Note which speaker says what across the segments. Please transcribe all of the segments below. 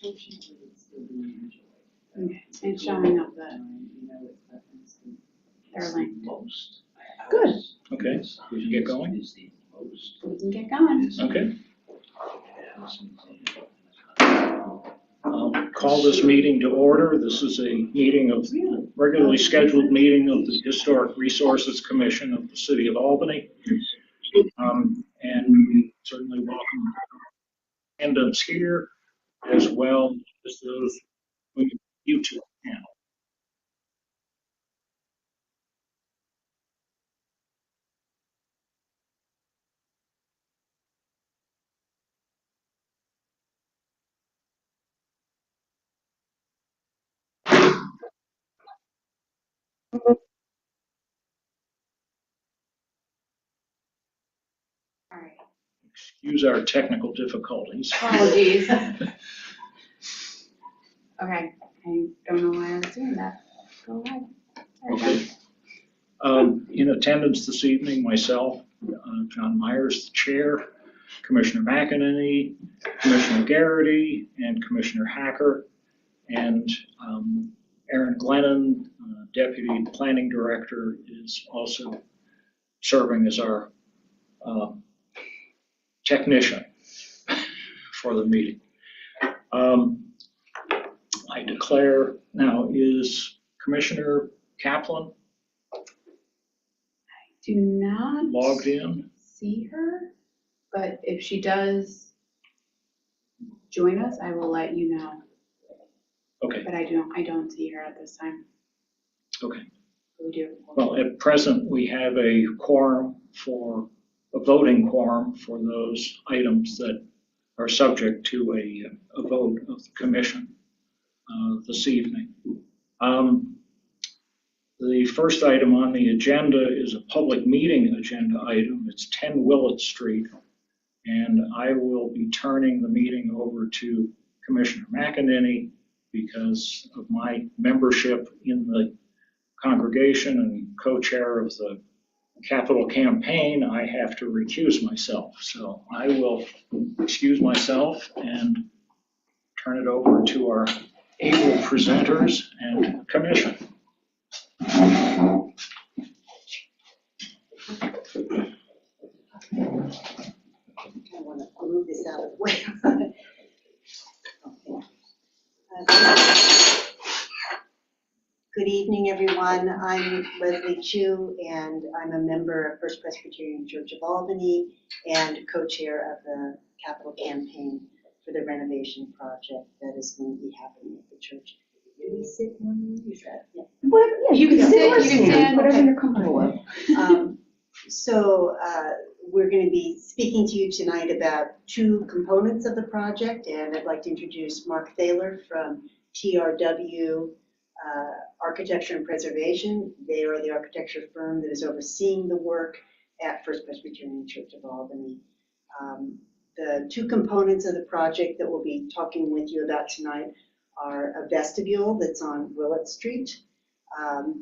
Speaker 1: Okay, it's showing up that they're linked. Good.
Speaker 2: Okay, we can get going?
Speaker 1: We can get going.
Speaker 2: Okay. Call this meeting to order. This is a regularly scheduled meeting of the Historic Resources Commission of the City of Albany. And we certainly welcome attendance here as well as those on the YouTube channel.
Speaker 1: All right.
Speaker 2: Excuse our technical difficulties.
Speaker 1: Apologies. Okay, I don't know why I was doing that. Go ahead.
Speaker 2: Okay. In attendance this evening, myself, John Myers, the chair, Commissioner McEnany, Commissioner Garrity, and Commissioner Hacker, and Aaron Glennon, Deputy Planning Director, is also serving as our technician for the meeting. I declare now, is Commissioner Kaplan
Speaker 1: Do not
Speaker 2: logged in?
Speaker 1: see her, but if she does join us, I will let you know.
Speaker 2: Okay.
Speaker 1: But I don't see her at this time.
Speaker 2: Okay.
Speaker 1: We do.
Speaker 2: Well, at present, we have a voting quorum for those items that are subject to a vote of the commission this evening. The first item on the agenda is a public meeting agenda item. It's 10 Willett Street, and I will be turning the meeting over to Commissioner McEnany because of my membership in the congregation and co-chair of the capital campaign. I have to recuse myself. So I will excuse myself and turn it over to our able presenters and commission.
Speaker 3: I want to move this out of the way. Good evening, everyone. I'm Leslie Chu, and I'm a member of First Presbyterian Church of Albany and co-chair of the capital campaign for the renovation project that is going to be happening at the church. Do we sit one? Is that? Yeah.
Speaker 1: Whatever, yeah, you can sit, you can stand, whatever you're comfortable with.
Speaker 3: So we're going to be speaking to you tonight about two components of the project, and I'd like to introduce Mark Thaler from TRW Architecture and Preservation. They are the architecture firm that is overseeing the work at First Presbyterian Church of Albany. The two components of the project that we'll be talking with you about tonight are a vestibule that's on Willett Street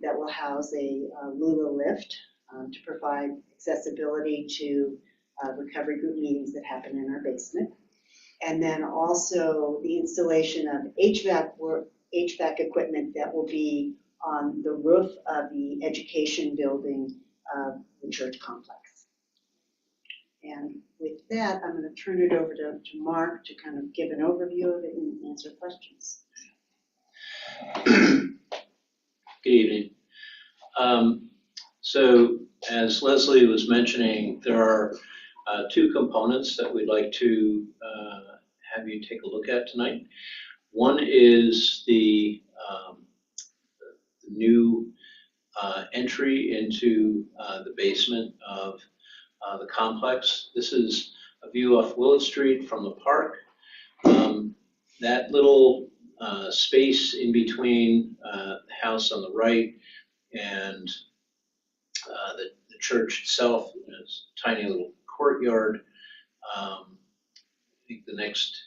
Speaker 3: that will house a Lula lift to provide accessibility to recovery group meetings that happen in our basement. And then also the installation of HVAC equipment that will be on the roof of the education building of the church complex. And with that, I'm going to turn it over to Mark to kind of give an overview of it and answer questions.
Speaker 4: Good evening. So as Leslie was mentioning, there are two components that we'd like to have you take a look at tonight. One is the new entry into the basement of the complex. This is a view off Willett Street from the park. That little space in between the house on the right and the church itself is a tiny little courtyard. I think the next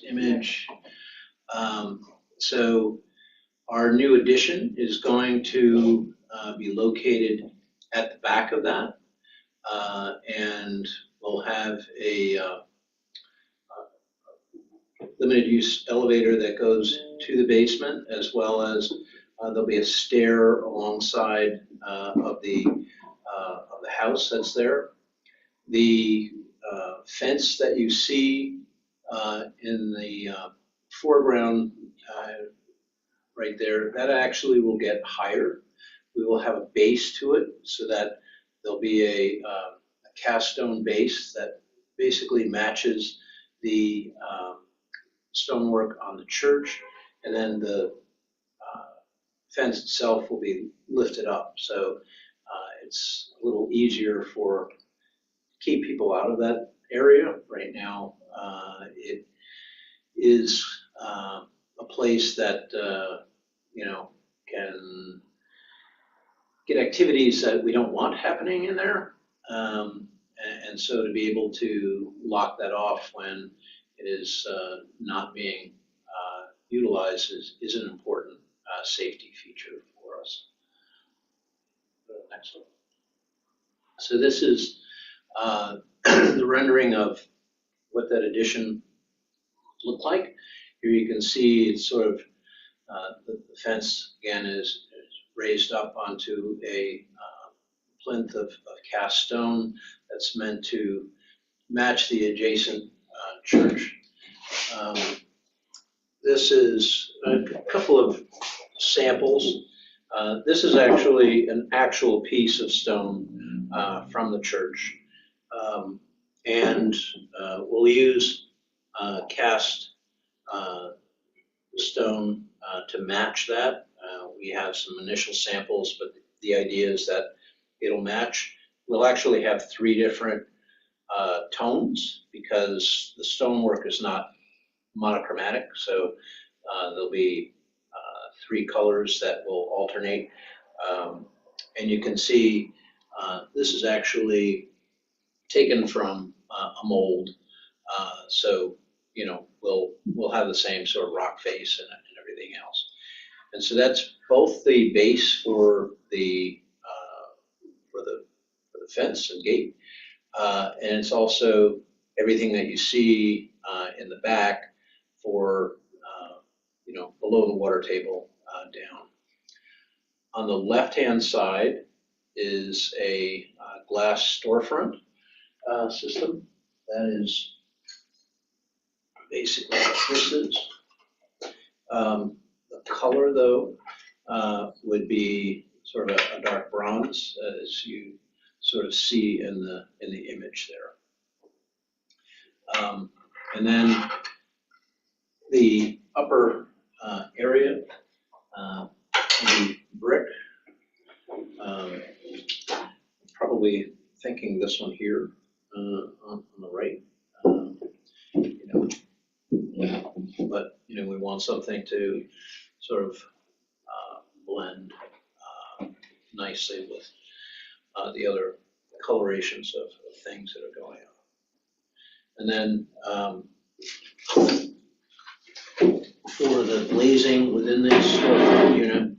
Speaker 4: image. So our new addition is going to be located at the back of that, and we'll have a limited use elevator that goes to the basement, as well as there'll be a stair alongside of the house that's there. The fence that you see in the foreground right there, that actually will get higher. We will have a base to it so that there'll be a cast stone base that basically matches the stonework on the church, and then the fence itself will be lifted up. So it's a little easier to keep people out of that area. Right now, it is a place that, can get activities that we don't want happening in there. And so to be able to lock that off when it is not being utilized is an important safety feature for us. Next one. So this is the rendering of what that addition looked like. Here you can see it's sort of the fence again is raised up onto a plinth of cast stone that's meant to match the adjacent church. This is a couple of samples. This is actually an actual piece of stone from the church. And we'll use cast stone to match that. We have some initial samples, but the idea is that it'll match. We'll actually have 3 different tones because the stonework is not monochromatic. So there'll be 3 colors that will alternate. And you can see this is actually taken from a mold. So, we'll have the same sort of rock face and everything else. And so that's both the base for the fence and gate, and it's also everything that you see in the back for below the water table down. On the left-hand side is a glass storefront system. That is basically what this is. The color, though, would be sort of a dark bronze, as you sort of see in the image there. And then the upper area, the brick, probably thinking this one here on the right. But we want something to sort of blend nicely with the other colorations of things that are going on. And then for the glazing within this storefront unit,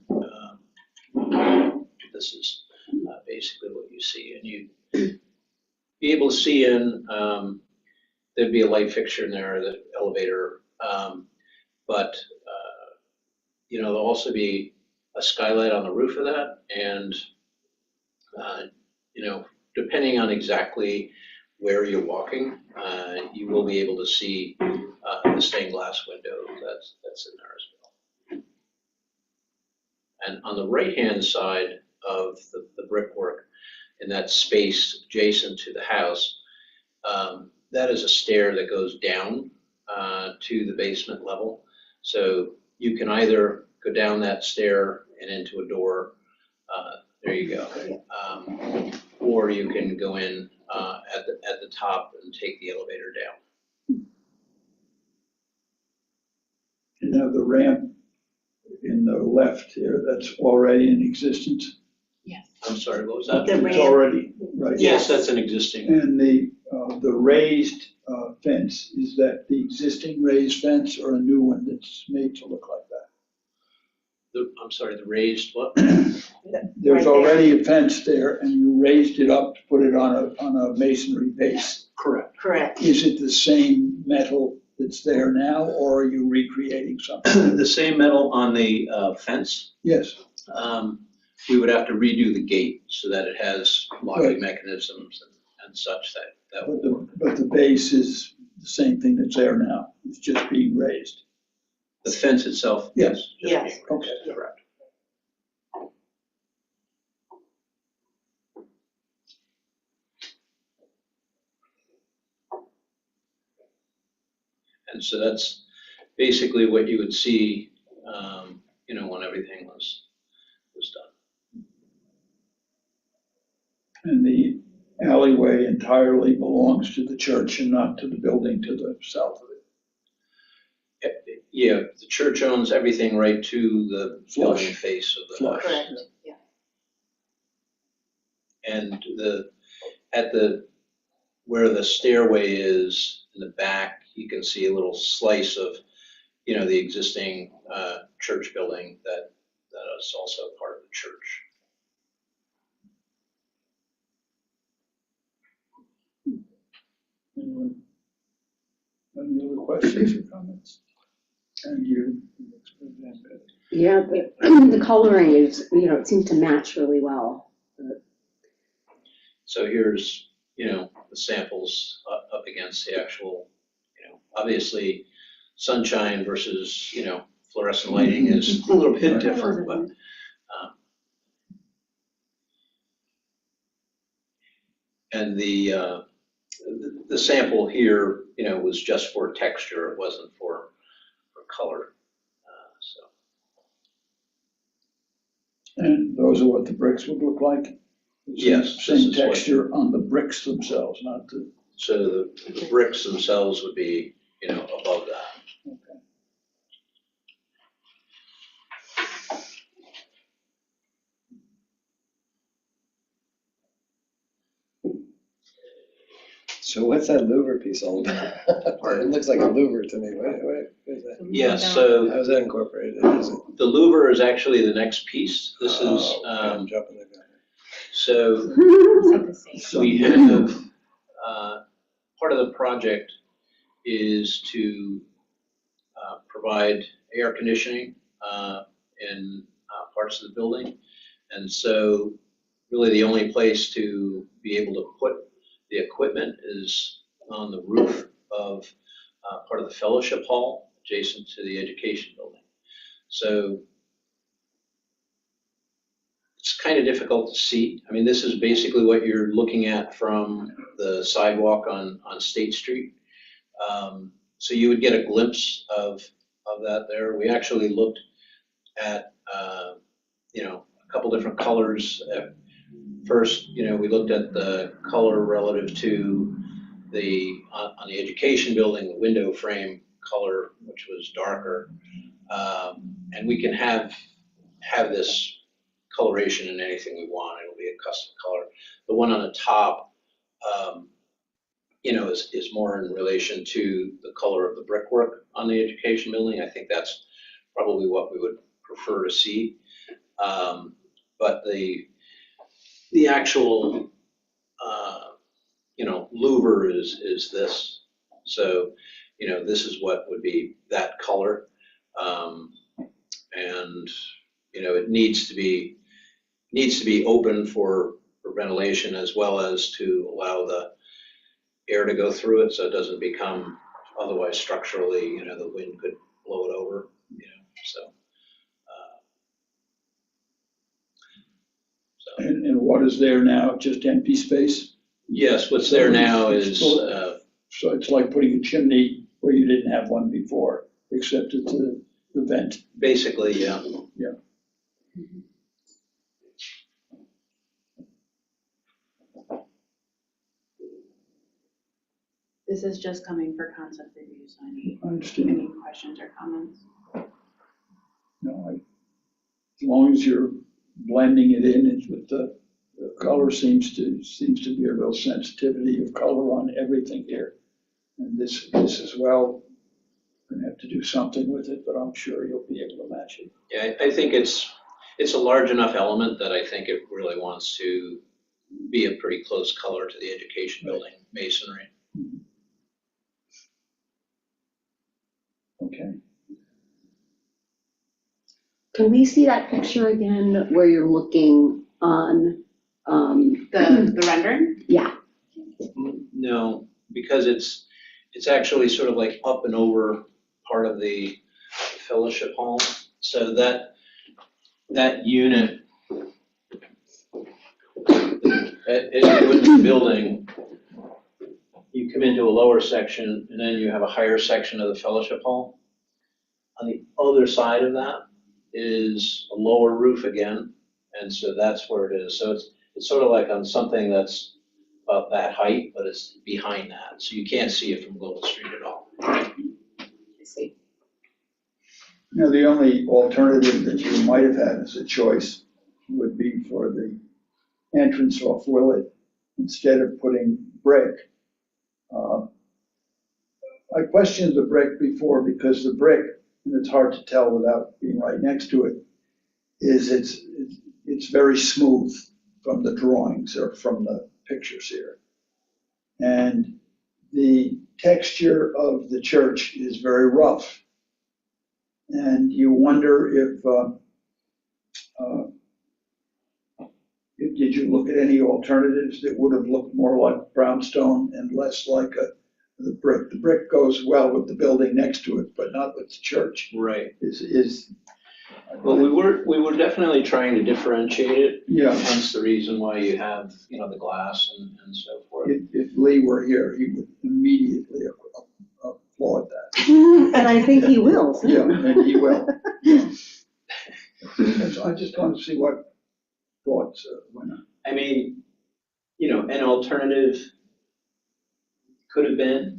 Speaker 4: this is basically what you see. And you'd be able to see in, there'd be a light fixture in there, the elevator, but there'll also be a skylight on the roof of that, and depending on exactly where you're walking, you will be able to see the stained glass window that's in there as well. And on the right-hand side of the brickwork, in that space adjacent to the house, that is a stair that goes down to the basement level. So you can either go down that stair and into a door, there you go, or you can go in at the top and take the elevator down.
Speaker 5: You know, the ramp in the left here, that's already in existence.
Speaker 1: Yes.
Speaker 4: I'm sorry, what was that?
Speaker 3: The
Speaker 5: It's
Speaker 3: ramp.
Speaker 5: already, right?
Speaker 4: Yes, that's an existing.
Speaker 5: And the raised fence, is that the existing raised fence or a new one that's made to look like that?
Speaker 4: I'm sorry, the raised what?
Speaker 5: There's
Speaker 3: Right there.
Speaker 5: already a fence there and you raised it up to put it on a masonry base.
Speaker 4: Correct.
Speaker 3: Correct.
Speaker 5: Is it the same metal that's there now, or are you recreating something?
Speaker 4: The same metal on the fence,
Speaker 5: Yes,
Speaker 4: we would have to redo the gate so that it has locking mechanisms and such that
Speaker 5: but
Speaker 4: would work.
Speaker 5: but the base is the same thing that's there now. It's just being raised.
Speaker 4: The fence itself,
Speaker 5: Yes.
Speaker 4: yes.
Speaker 3: Yes.
Speaker 5: Okay.
Speaker 4: Correct. And so that's basically what you would see, when everything was done.
Speaker 5: And the alleyway entirely belongs to the church and not to the building to the south of it.
Speaker 4: Yeah, the church owns everything right to the
Speaker 5: Flush.
Speaker 4: building face of the
Speaker 5: Flush.
Speaker 4: house.
Speaker 3: Correct, yeah.
Speaker 4: And where the stairway is in the back, you can see a little slice of, the existing church building that is also part of the church.
Speaker 5: Anyone? Any other questions or comments? And you,
Speaker 6: Yeah, the coloring is, it seems to match really well.
Speaker 4: So here's, the samples up against the actual, obviously sunshine versus, fluorescent lighting is a little bit different, but and the sample here, was just for texture. It wasn't for color.
Speaker 5: and those are what the bricks would look like?
Speaker 4: Yes, this
Speaker 5: Same
Speaker 4: is what-
Speaker 5: texture on the bricks themselves, not the,
Speaker 4: So the bricks themselves would be, above that.
Speaker 5: okay.
Speaker 7: So what's that louver piece all about? It looks like a louver to me. What is that?
Speaker 4: Yeah, so
Speaker 7: How is that incorporated? Is it?
Speaker 4: the louver is actually the next piece. This is,
Speaker 7: Oh, okay, I'm jumping the gun.
Speaker 4: so we have, part of the project is to provide air conditioning in parts of the building. And so really the only place to be able to put the equipment is on the roof of part of the fellowship hall adjacent to the education building. So it's kind of difficult to see. I mean, this is basically what you're looking at from the sidewalk on State Street. So you would get a glimpse of that there. We actually looked at, a couple different colors. First, we looked at the color relative to on the education building, the window frame color, which was darker. And we can have this coloration in anything we want. It'll be a custom color. The one on the top, is more in relation to the color of the brickwork on the education building. I think that's probably what we would prefer to see. But the actual, louver is this. So, this is what would be that color. And, it needs to be open for ventilation as well as to allow the air to go through it so it doesn't become otherwise structurally, the wind could blow it over, so.
Speaker 5: And what is there now, just empty space?
Speaker 4: Yes, what's there now is,
Speaker 5: So it's like putting a chimney where you didn't have one before, except it's the vent.
Speaker 4: basically, yeah.
Speaker 1: This is just coming for concept review, so any
Speaker 5: I understand.
Speaker 1: questions or comments?
Speaker 5: No, as long as you're blending it in, it's with the color seems to be a real sensitivity of color on everything here. And this as well, gonna have to do something with it, but I'm sure you'll be able to match it.
Speaker 4: Yeah, I think it's a large enough element that I think it really wants to be a pretty close color to the education building masonry.
Speaker 5: Okay.
Speaker 6: Can we see that picture again where you're looking on,
Speaker 1: The rendering?
Speaker 6: yeah,
Speaker 4: No, because it's actually sort of like up and over part of the fellowship hall. So that unit, as you go into the building, you come into a lower section and then you have a higher section of the fellowship hall. On the other side of that is a lower roof again, and so that's where it is. So it's sort of like on something that's about that height, but it's behind that, so you can't see it from Global Street at all.
Speaker 6: I see.
Speaker 5: Now, the only alternative that you might have had as a choice would be for the entrance off Willett, instead of putting brick. I questioned the brick before because the brick, and it's hard to tell without being right next to it, is it's very smooth from the drawings or from the pictures here. And the texture of the church is very rough. And you wonder if did you look at any alternatives that would have looked more like brownstone and less like the brick? The brick goes well with the building next to it, but not with the church.
Speaker 4: Right.
Speaker 5: Well,
Speaker 4: we were definitely trying to differentiate it.
Speaker 5: Yeah.
Speaker 4: Hence the reason why you have, the glass and so forth.
Speaker 5: If Lee were here, he would immediately applaud that.
Speaker 6: And I think he will, too.
Speaker 5: Yeah, and he will. Yeah. So I just want to see what thoughts went on.
Speaker 4: I mean, an alternative could have been,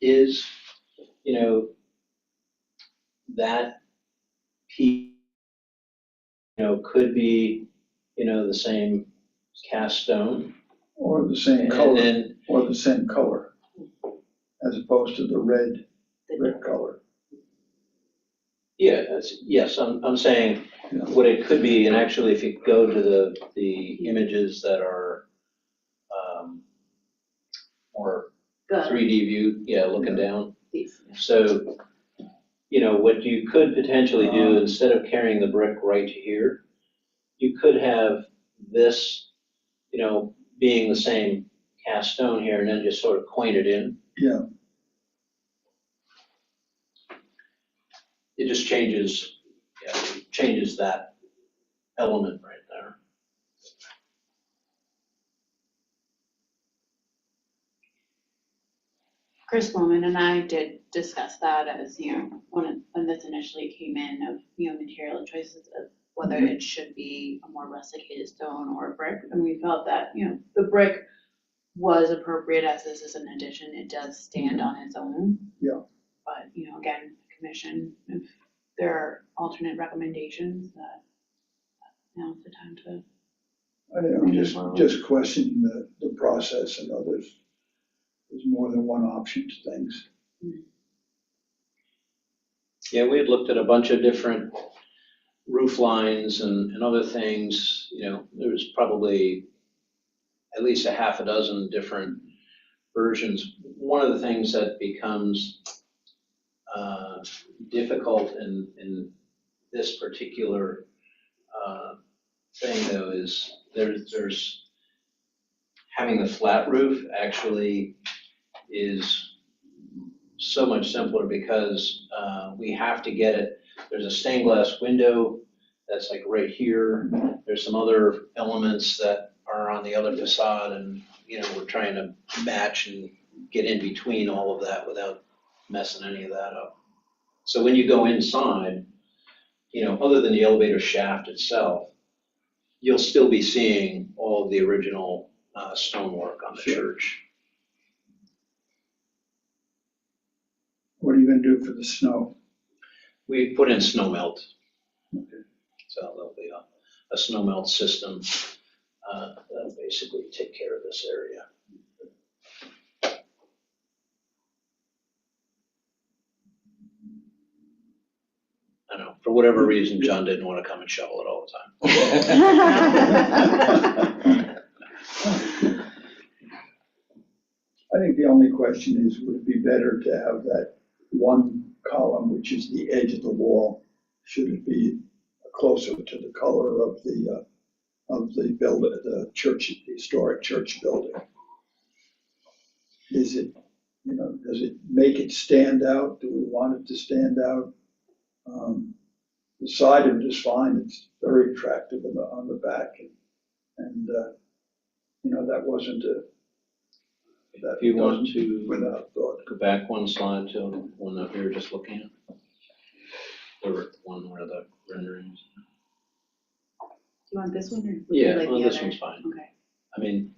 Speaker 4: is, that piece, could be, the same cast stone.
Speaker 5: Or the same
Speaker 4: And
Speaker 5: color,
Speaker 4: then,
Speaker 5: or the same color, as opposed to the red brick color.
Speaker 4: yeah, yes, I'm saying
Speaker 5: Yeah.
Speaker 4: what it could be, and actually if you go to the images that are more
Speaker 1: The
Speaker 4: 3D view, looking down.
Speaker 1: piece.
Speaker 4: So, what you could potentially do, instead of carrying the brick right to here, you could have this, being the same cast stone here, and then just sort of coin it in.
Speaker 5: Yeah,
Speaker 4: It just changes that element right there.
Speaker 1: Chris Bowman and I did discuss that as, when this initially came in of, material choices of whether it should be a more rusticated stone or a brick. And we felt that, the brick was appropriate as this is an addition. It does stand on its own.
Speaker 5: Yeah.
Speaker 1: But, again, the commission, if there are alternate recommendations, that now's the time to.
Speaker 5: I'm just questioning the process. I know there's more than one option to things.
Speaker 4: Yeah, we had looked at a bunch of different roof lines and other things. There was probably at least a half a dozen different versions. One of the things that becomes difficult in this particular thing, though, is there's having the flat roof actually is so much simpler because we have to get it. There's a stained glass window that's like right here. There's some other elements that are on the other facade, and we're trying to match and get in between all of that without messing any of that up. So when you go inside, other than the elevator shaft itself, you'll still be seeing all of the original stonework on the church.
Speaker 5: What are you gonna do for the snow?
Speaker 4: We put in snow melt.
Speaker 5: Okay.
Speaker 4: So there'll be a snow melt system that'll basically take care of this area. I know, for whatever reason, John didn't want to come and shovel it all the time.
Speaker 5: I think the only question is, would it be better to have that one column, which is the edge of the wall, should it be closer to the color of the building, the church, the historic church building? Is it, does it make it stand out? Do we want it to stand out? The side of it is fine. It's very attractive on the back. And that wasn't
Speaker 4: If you want to
Speaker 5: without thought.
Speaker 4: go back one slide to the one that we were just looking at. The one where the renderings.
Speaker 1: Do you want this one or? would
Speaker 4: Yeah,
Speaker 1: you like
Speaker 4: well,
Speaker 1: the
Speaker 4: this
Speaker 1: other?
Speaker 4: one's fine.
Speaker 1: Okay.
Speaker 4: I mean,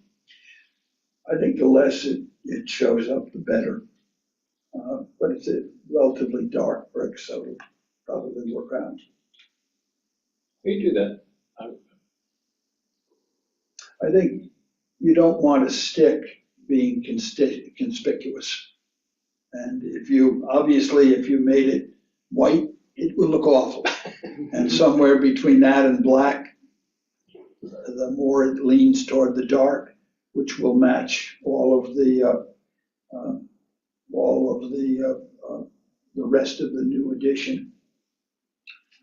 Speaker 5: I think the less it shows up, the better. But it's a relatively dark brick, so it'll probably work out.
Speaker 4: we do that.
Speaker 5: I think you don't want a stick being conspicuous. And if you made it white, it would look awful. And somewhere between that and black, the more it leans toward the dark, which will match all of the rest of the new addition.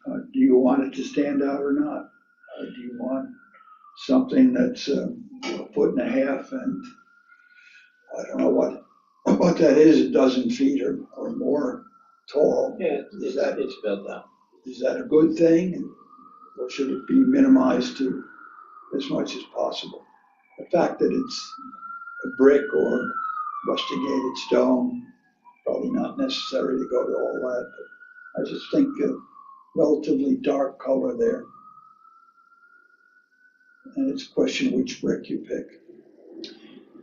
Speaker 5: Do you want it to stand out or not? Do you want something that's a foot and a half and I don't know what that is, a dozen feet or more tall?
Speaker 4: Yeah, it's about that.
Speaker 5: Is that a good thing? Or should it be minimized to as much as possible? The fact that it's a brick or rusticated stone, probably not necessary to go to all that, but I just think a relatively dark color there. And it's a question of which brick you pick.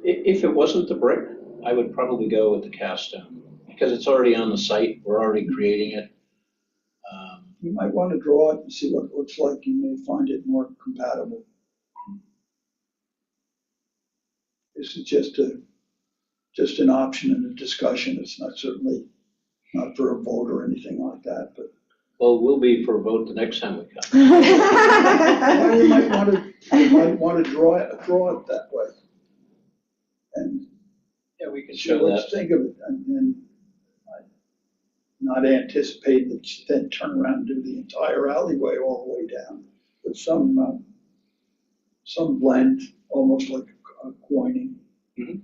Speaker 4: If it wasn't the brick, I would probably go with the cast stone because it's already on the site. We're already creating it.
Speaker 5: You might want to draw it and see what it looks like. You may find it more compatible. This is just an option and a discussion. It's not certainly not for a vote or anything like that, but.
Speaker 4: Well, we'll be for a vote the next time we come.
Speaker 5: Well, you might want to draw it that way. And
Speaker 4: Yeah, we can
Speaker 5: see
Speaker 4: show
Speaker 5: what
Speaker 4: that.
Speaker 5: you think of it, and then not anticipate that you then turn around and do the entire alleyway all the way down. But some blend, almost like a coining.
Speaker 4: Mhm.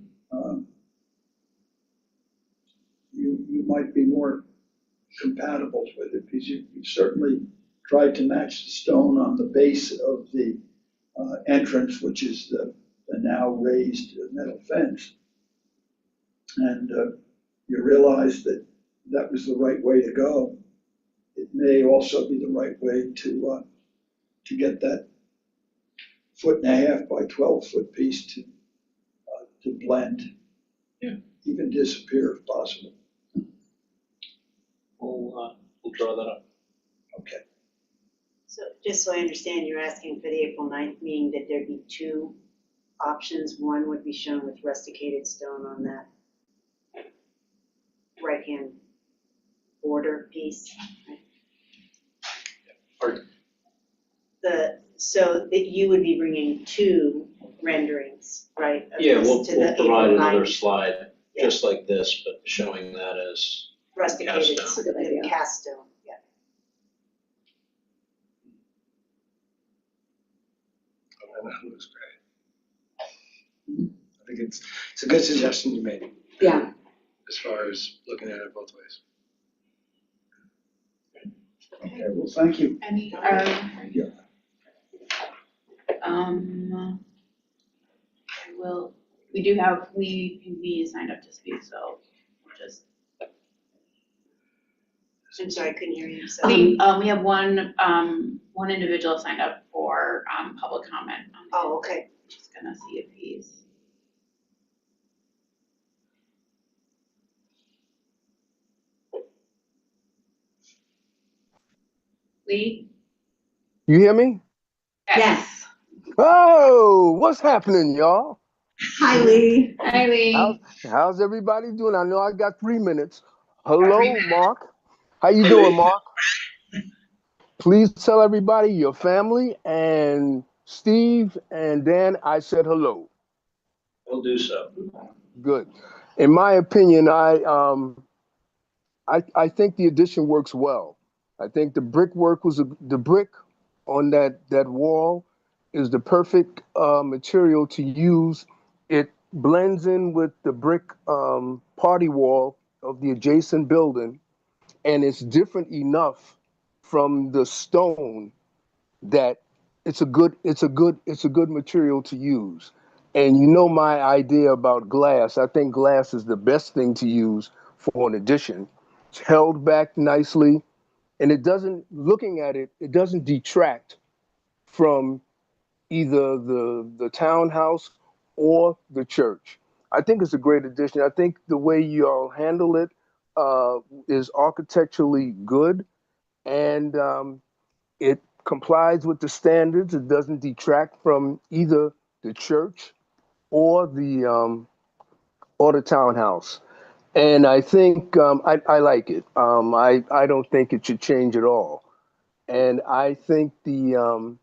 Speaker 5: You might be more compatible with it because you certainly tried to match the stone on the base of the entrance, which is the now raised metal fence. And you realize that was the right way to go. It may also be the right way to get that 1.5 by 12 piece to blend.
Speaker 4: Yeah.
Speaker 5: Even disappear if possible.
Speaker 4: We'll draw that up.
Speaker 5: Okay.
Speaker 3: So just so I understand, you're asking for the April 9th meeting that there be two options. One would be shown with rusticated stone on that right-hand border piece.
Speaker 4: Pardon?
Speaker 3: So that you would be bringing two renderings, right? of
Speaker 4: Yeah,
Speaker 3: this
Speaker 4: we'll
Speaker 3: to the
Speaker 4: provide
Speaker 3: April
Speaker 4: another
Speaker 3: 9th
Speaker 4: slide,
Speaker 3: Yeah.
Speaker 4: just like this, but showing that as
Speaker 3: Rusticated,
Speaker 4: Cast stone.
Speaker 6: Good idea.
Speaker 3: cast stone, yeah.
Speaker 7: That looks great. I think it's a good suggestion you made
Speaker 6: Yeah,
Speaker 7: as far as looking at it both ways.
Speaker 5: Okay, well, thank you.
Speaker 1: Any,
Speaker 5: Yeah.
Speaker 1: we signed up to speak, so just.
Speaker 3: I'm sorry, I couldn't hear you, so.
Speaker 1: We have one individual signed up for, public comment.
Speaker 3: Oh, okay.
Speaker 1: Just gonna see if he's. Lee?
Speaker 8: You hear me?
Speaker 1: Yes.
Speaker 8: Oh, what's happening, y'all?
Speaker 3: Hi, Lee.
Speaker 1: Hi, Lee.
Speaker 8: How's everybody doing? I know I got 3 minutes. Hello, Mark. How you doing, Mark? Please tell everybody, your family, and Steve and Dan, I said hello.
Speaker 4: we'll do so.
Speaker 8: Good. In my opinion, I I think the addition works well. I think the brickwork the brick on that wall is the perfect material to use. It blends in with the brick party wall of the adjacent building, and it's different enough from the stone that it's a good material to use. And you know my idea about glass. I think glass is the best thing to use for an addition. It's held back nicely, and it doesn't, looking at it, it doesn't detract from either the townhouse or the church. I think it's a great addition. I think the way you all handle it is architecturally good, and it complies with the standards. It doesn't detract from either the church or the townhouse. And I think I like it. I don't think it should change at all. And I think the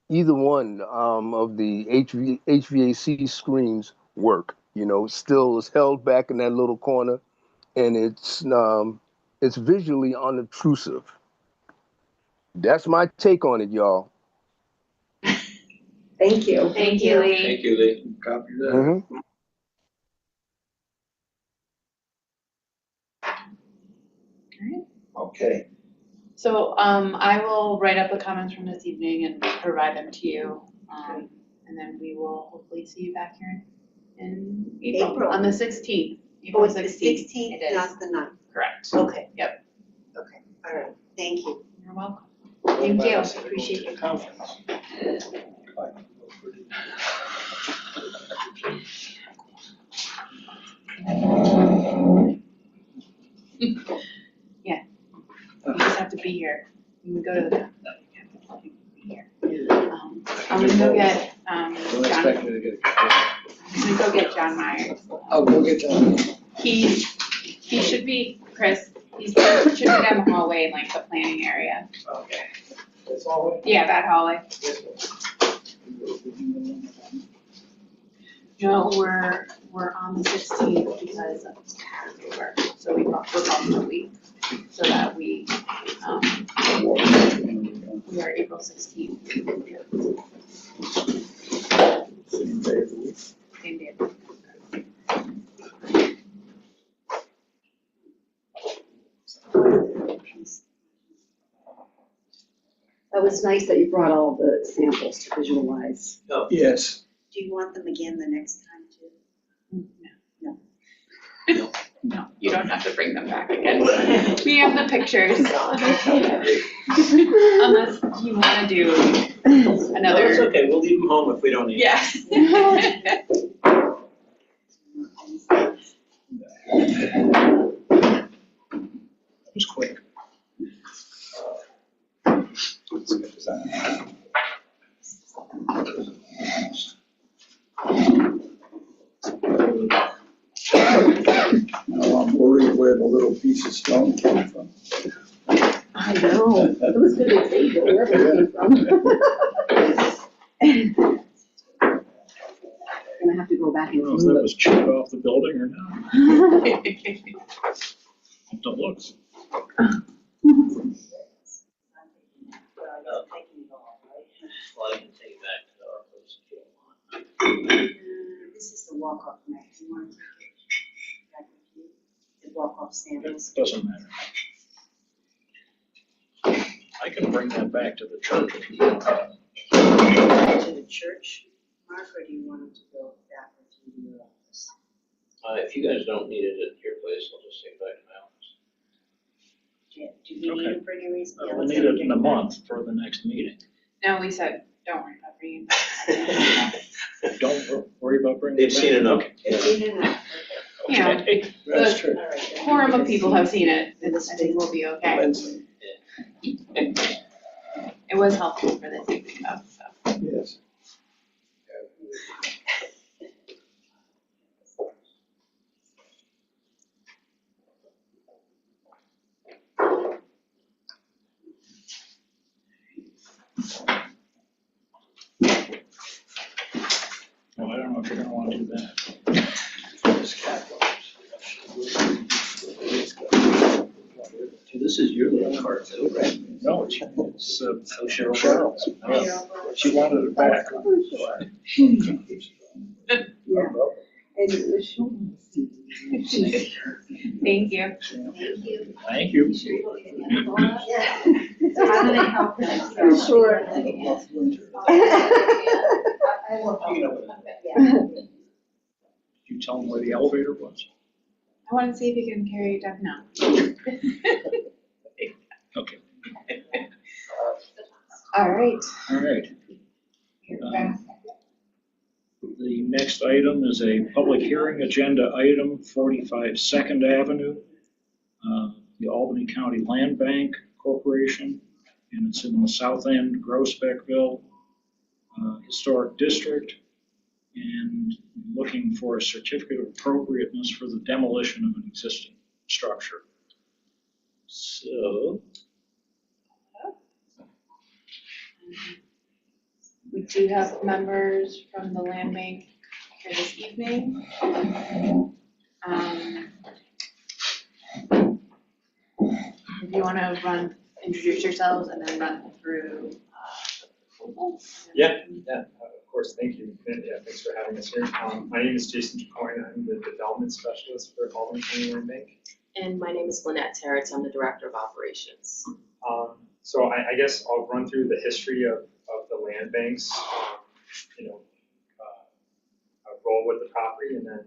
Speaker 8: either one of the HVAC screens work. You know, still is held back in that little corner, and it's visually unobtrusive. That's my take on it, y'all.
Speaker 3: Thank you.
Speaker 1: Thank you, Lee.
Speaker 4: Thank you, Lee.
Speaker 5: Copy that.
Speaker 8: Mm-hmm.
Speaker 5: Okay.
Speaker 1: So, I will write up the comments from this evening and provide them to you. And then we will hopefully see you back here in April,
Speaker 3: April.
Speaker 1: on the 16th.
Speaker 3: Oh,
Speaker 1: April
Speaker 3: it's the
Speaker 1: 16th.
Speaker 3: 16th,
Speaker 1: It is.
Speaker 3: not the 9th.
Speaker 1: Correct.
Speaker 3: Okay.
Speaker 1: Yep.
Speaker 3: Okay, all right, thank you.
Speaker 1: You're welcome. Thank you.
Speaker 3: Appreciate your
Speaker 7: Conference.
Speaker 1: Yeah. You just have to be here. You can go to the. Be here. I'm gonna go get,
Speaker 7: Don't
Speaker 1: John,
Speaker 7: expect me to get a
Speaker 1: I'm gonna go get John Myers.
Speaker 7: I'll go get John.
Speaker 1: He should be, Chris, he should be down the hallway in like the planning area.
Speaker 7: Okay. That's all.
Speaker 1: Yeah, that hallway. No, we're on the 16th because of Passover, so we're off the week, so that we are April 16th.
Speaker 5: Same day of the week.
Speaker 1: Same day.
Speaker 6: That was nice that you brought all the samples to visualize.
Speaker 5: Yes.
Speaker 3: Do you want them again the next time too?
Speaker 1: No, you don't have to bring them back again. We have the pictures. Unless you wanna do
Speaker 4: No,
Speaker 1: another.
Speaker 4: it's okay, we'll leave them home if we don't need them.
Speaker 1: Yeah.
Speaker 2: It was quick.
Speaker 5: Now I'm worried where the little piece of stone came from.
Speaker 6: I know, it was good to see wherever it came from. Gonna have to go back
Speaker 2: I
Speaker 6: and
Speaker 2: don't know if that
Speaker 6: look.
Speaker 2: was chipped off the building or not. The looks.
Speaker 4: Well, I can take it back to our place if you don't want.
Speaker 3: This is the walk-off mat, do you want to take it back with you? The walk-off
Speaker 2: It
Speaker 3: sandals?
Speaker 2: doesn't matter. I can bring that back to the church if you want.
Speaker 3: To the church, Mark, or do you want them to go back with you to your office?
Speaker 4: If you guys don't need it at your place, I'll just take it back to my office.
Speaker 3: Do you need them for any reason? Yeah,
Speaker 2: We'll
Speaker 3: let's
Speaker 2: need
Speaker 3: have
Speaker 2: it in a month for the next meeting.
Speaker 1: No, we said, don't worry about bringing it.
Speaker 2: Don't worry about bringing it
Speaker 4: They've
Speaker 2: back.
Speaker 4: seen enough.
Speaker 2: Okay.
Speaker 3: It's in enough,
Speaker 1: Yeah.
Speaker 2: Okay.
Speaker 7: That's
Speaker 1: The
Speaker 7: true.
Speaker 3: all right. then.
Speaker 1: quorum of people have seen it, I think we'll be okay.
Speaker 7: Wednesday.
Speaker 1: It was helpful for this evening though, so.
Speaker 5: Yes.
Speaker 2: No, I don't know if you're gonna wanna do that.
Speaker 7: This cat goes. It's got-
Speaker 5: This is your little card too, right?
Speaker 2: No, it's Cheryl's. Yeah. She wanted it back.
Speaker 3: Yeah. And it was short.
Speaker 1: Thank you.
Speaker 2: Thank you.
Speaker 1: So how do they help us?
Speaker 3: For sure.
Speaker 2: Did you tell them where the elevator was?
Speaker 1: I want to see if you can carry it down now.
Speaker 2: Okay,
Speaker 1: All right.
Speaker 2: all right.
Speaker 1: You're back.
Speaker 2: The next item is a public hearing agenda item, 45 Second Avenue, the Albany County Land Bank Corporation, and it's in the South End, Groesbeckville Historic District, and looking for a certificate of appropriateness for the demolition of an existing structure. So,
Speaker 1: We do have members from the land bank here this evening. If you want to introduce yourselves and then run through the proposal.
Speaker 9: Yeah, of course, thank you. And yeah, thanks for having us here. My name is Jason Jacoin. I'm the development specialist for Albany County Land Bank.
Speaker 10: And my name is Lynette Territz. I'm the Director of Operations.
Speaker 9: So I guess I'll run through the history of the land banks, roll with the property, and then,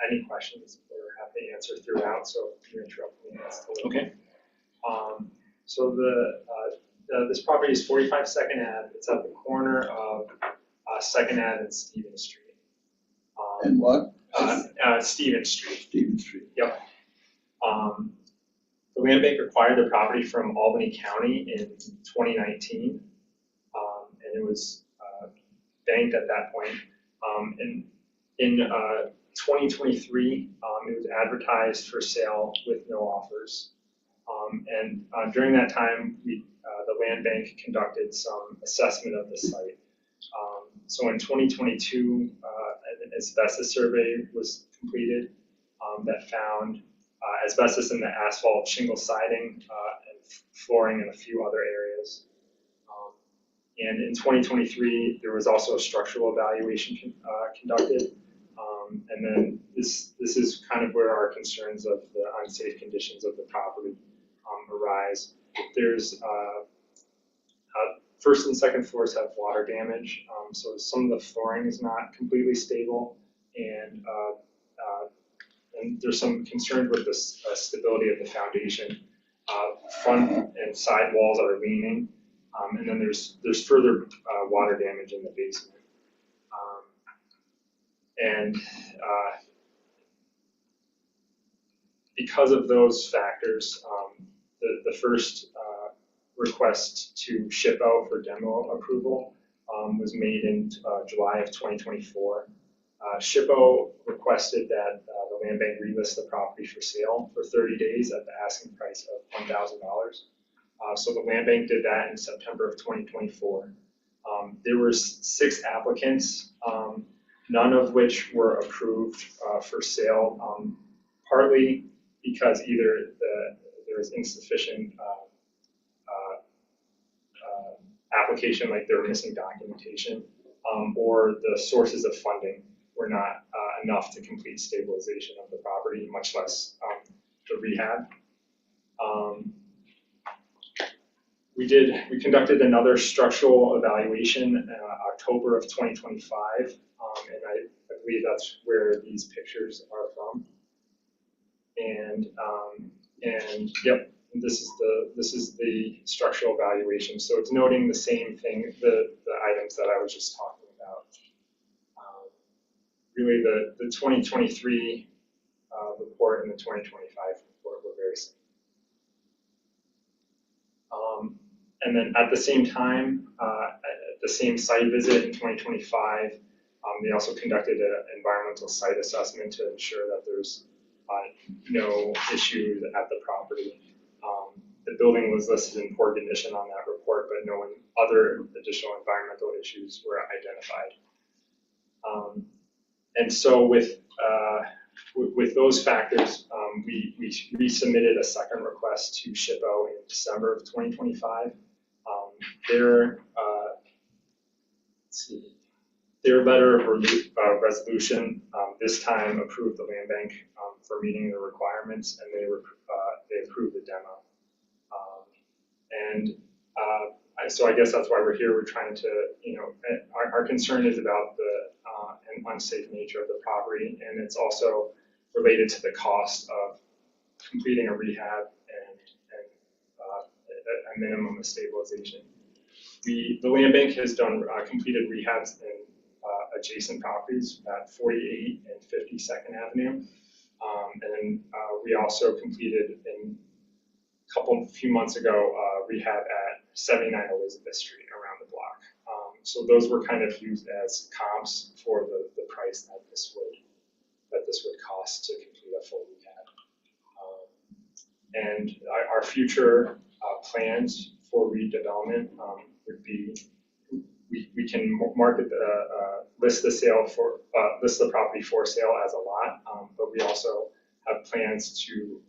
Speaker 9: any questions we're happy to answer throughout, so if you interrupt me, that's totally
Speaker 2: okay.
Speaker 9: So this property is 45 Second Ave. It's at the corner of Second Ave and Stevens Street.
Speaker 5: And what?
Speaker 9: Stevens Street.
Speaker 5: Stevens Street.
Speaker 9: Yep. The land bank acquired the property from Albany County in 2019, and it was banked at that point. And in 2023, it was advertised for sale with no offers. And during that time, the land bank conducted some assessment of the site. So in 2022, an asbestos survey was completed that found asbestos in the asphalt shingle siding and flooring and a few other areas. And in 2023, there was also a structural evaluation conducted. And then this is kind of where our concerns of the unsafe conditions of the property arise. There's first and second floors have water damage, so some of the flooring is not completely stable, and there's some concerns with the stability of the foundation. Front and side walls are leaning, and then there's further water damage in the basement. Because of those factors, the first request to ship out for demo approval was made in July of 2024. SHPO requested that the land bank relist the property for sale for 30 days at the asking price of $1,000. So the land bank did that in September of 2024. There were 6 applicants, none of which were approved for sale, partly because either there was insufficient application, like they were missing documentation, or the sources of funding were not enough to complete stabilization of the property, much less the rehab. We conducted another structural evaluation in October of 2025, and I believe that's where these pictures are from. And yep, this is the structural evaluation. So it's noting the same thing, the items that I was just talking about. Really, the 2023 report and the 2025 report were very similar. And then at the same time, at the same site visit in 2025, they also conducted an environmental site assessment to ensure that there's no issues at the property. The building was listed in poor condition on that report, but no other additional environmental issues were identified. And so with those factors, we resubmitted a second request request to SHPO in December of 2025. Their let's see, their letter of resolution this time approved the land bank for meeting the requirements, and they approved the demo. So I guess that's why we're here. We're trying to, our concern is about the unsafe nature of the property, and it's also related to the cost of completing a rehab and a minimum of stabilization. The land bank has done completed rehabs in adjacent properties at 48 and 52nd Avenue. And then we also completed a few months ago rehab at 79 Elizabeth Street around the block. So those were kind of used as comps for the price that this would cost to complete a full rehab. And our future plans for redevelopment would be we can list the property for sale as a lot, but we also have plans to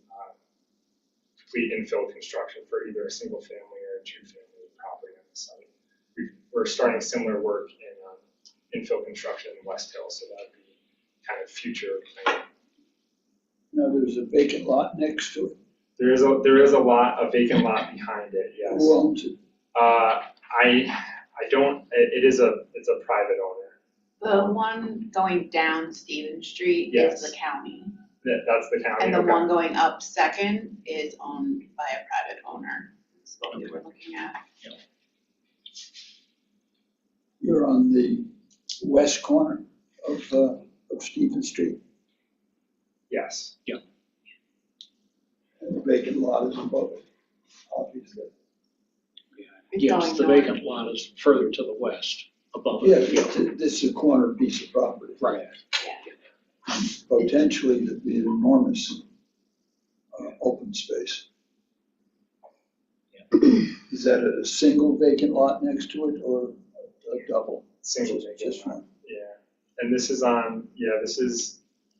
Speaker 9: complete infill construction for either a single family or a two-family property on the site. We're starting similar work in infill construction in West Hill, so that would be kind of future planning.
Speaker 5: Now, there's a vacant lot next to it.
Speaker 9: There is a vacant lot behind it, yes.
Speaker 5: Who owns it?
Speaker 9: I don't, it's a private owner.
Speaker 1: The one going down Stevens Street
Speaker 9: Yes.
Speaker 1: is the county.
Speaker 9: That's the county.
Speaker 1: And the
Speaker 9: okay.
Speaker 1: one going up Second is owned by a private owner. That's what we were looking at.
Speaker 5: You're on the west corner of Stephen Street.
Speaker 9: Yes.
Speaker 5: And the vacant lot is above it, obviously.
Speaker 1: It's
Speaker 2: Yes,
Speaker 1: going
Speaker 2: the
Speaker 1: north.
Speaker 2: vacant lot is further to the west, above
Speaker 5: Yeah,
Speaker 2: it.
Speaker 5: this is a corner piece of property.
Speaker 2: Right.
Speaker 5: Potentially, there'd be an enormous open space. Is that a single vacant lot next to it or a double?
Speaker 9: Single
Speaker 5: Just-
Speaker 9: vacant
Speaker 5: Just
Speaker 9: lot.
Speaker 5: one.
Speaker 9: Yeah. And this is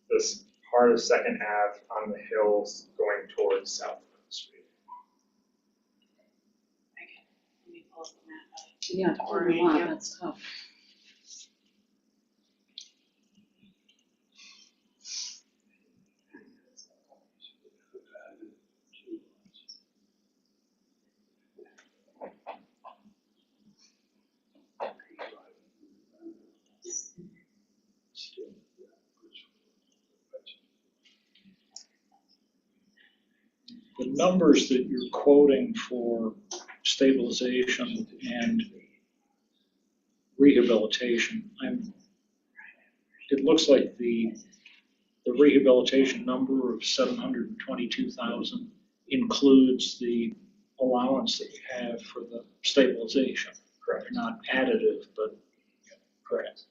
Speaker 9: this part of Second Ave on the hills going towards South Street.
Speaker 1: Let me pull up the map.
Speaker 6: Yeah, to order a lot, that's tough.
Speaker 2: The numbers that you're quoting for stabilization and rehabilitation, it looks like the rehabilitation number of 722,000 includes the allowance that you have for the stabilization.
Speaker 9: Correct.
Speaker 2: They're not additive, but correct.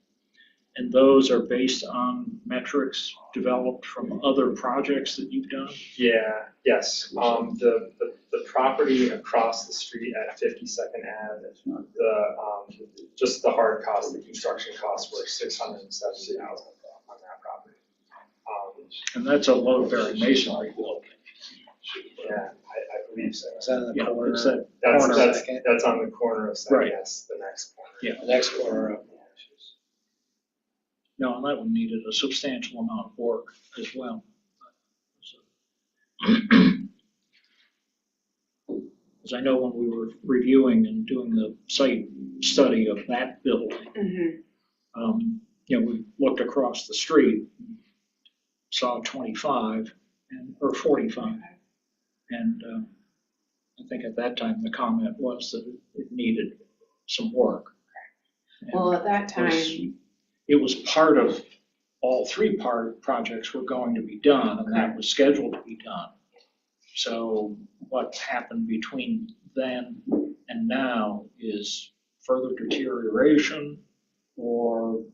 Speaker 2: And those are based on metrics developed from other projects that you've done?
Speaker 9: Yeah, yes. The property across the street at 52nd Ave, just the hard cost, the construction costs were $670,000 on that property.
Speaker 2: And that's a low-bearing masonry building.
Speaker 9: Yeah, I believe so.
Speaker 7: Is that in the
Speaker 2: Yeah,
Speaker 7: corner?
Speaker 2: it's that
Speaker 9: That's,
Speaker 2: corner.
Speaker 9: that's,
Speaker 7: Second?
Speaker 9: that's on the corner of Second,
Speaker 2: Right.
Speaker 9: yes, the next corner.
Speaker 2: Yeah.
Speaker 7: The next corner up.
Speaker 2: No, and that one needed a substantial amount of work as well. As I know when we were reviewing and doing the site study of that building, we looked across the street, saw 25 or 45. And I think at that time, the comment was that it needed some work.
Speaker 1: Well, at that time,
Speaker 2: It was part of, all three projects were going to be done, and that was scheduled to be done. So what happened between then and now is further deterioration or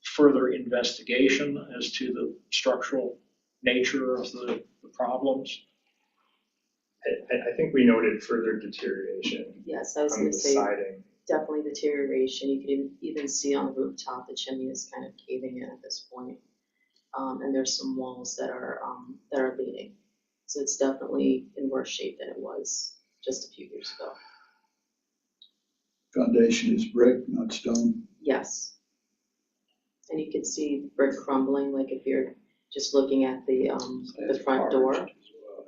Speaker 2: further investigation as to the structural nature of the problems.
Speaker 9: I think we noted further deterioration
Speaker 10: Yes, I was
Speaker 9: on
Speaker 10: gonna
Speaker 9: the
Speaker 10: say,
Speaker 9: siding.
Speaker 10: definitely deterioration. You can even see on the rooftop, the chimney is kind of caving in at this point. And there's some walls that are leaning. So it's definitely in worse shape than it was just a few years ago.
Speaker 5: Foundation is brick, not stone.
Speaker 10: Yes. And you can see brick crumbling, like if you're just looking at the front door, at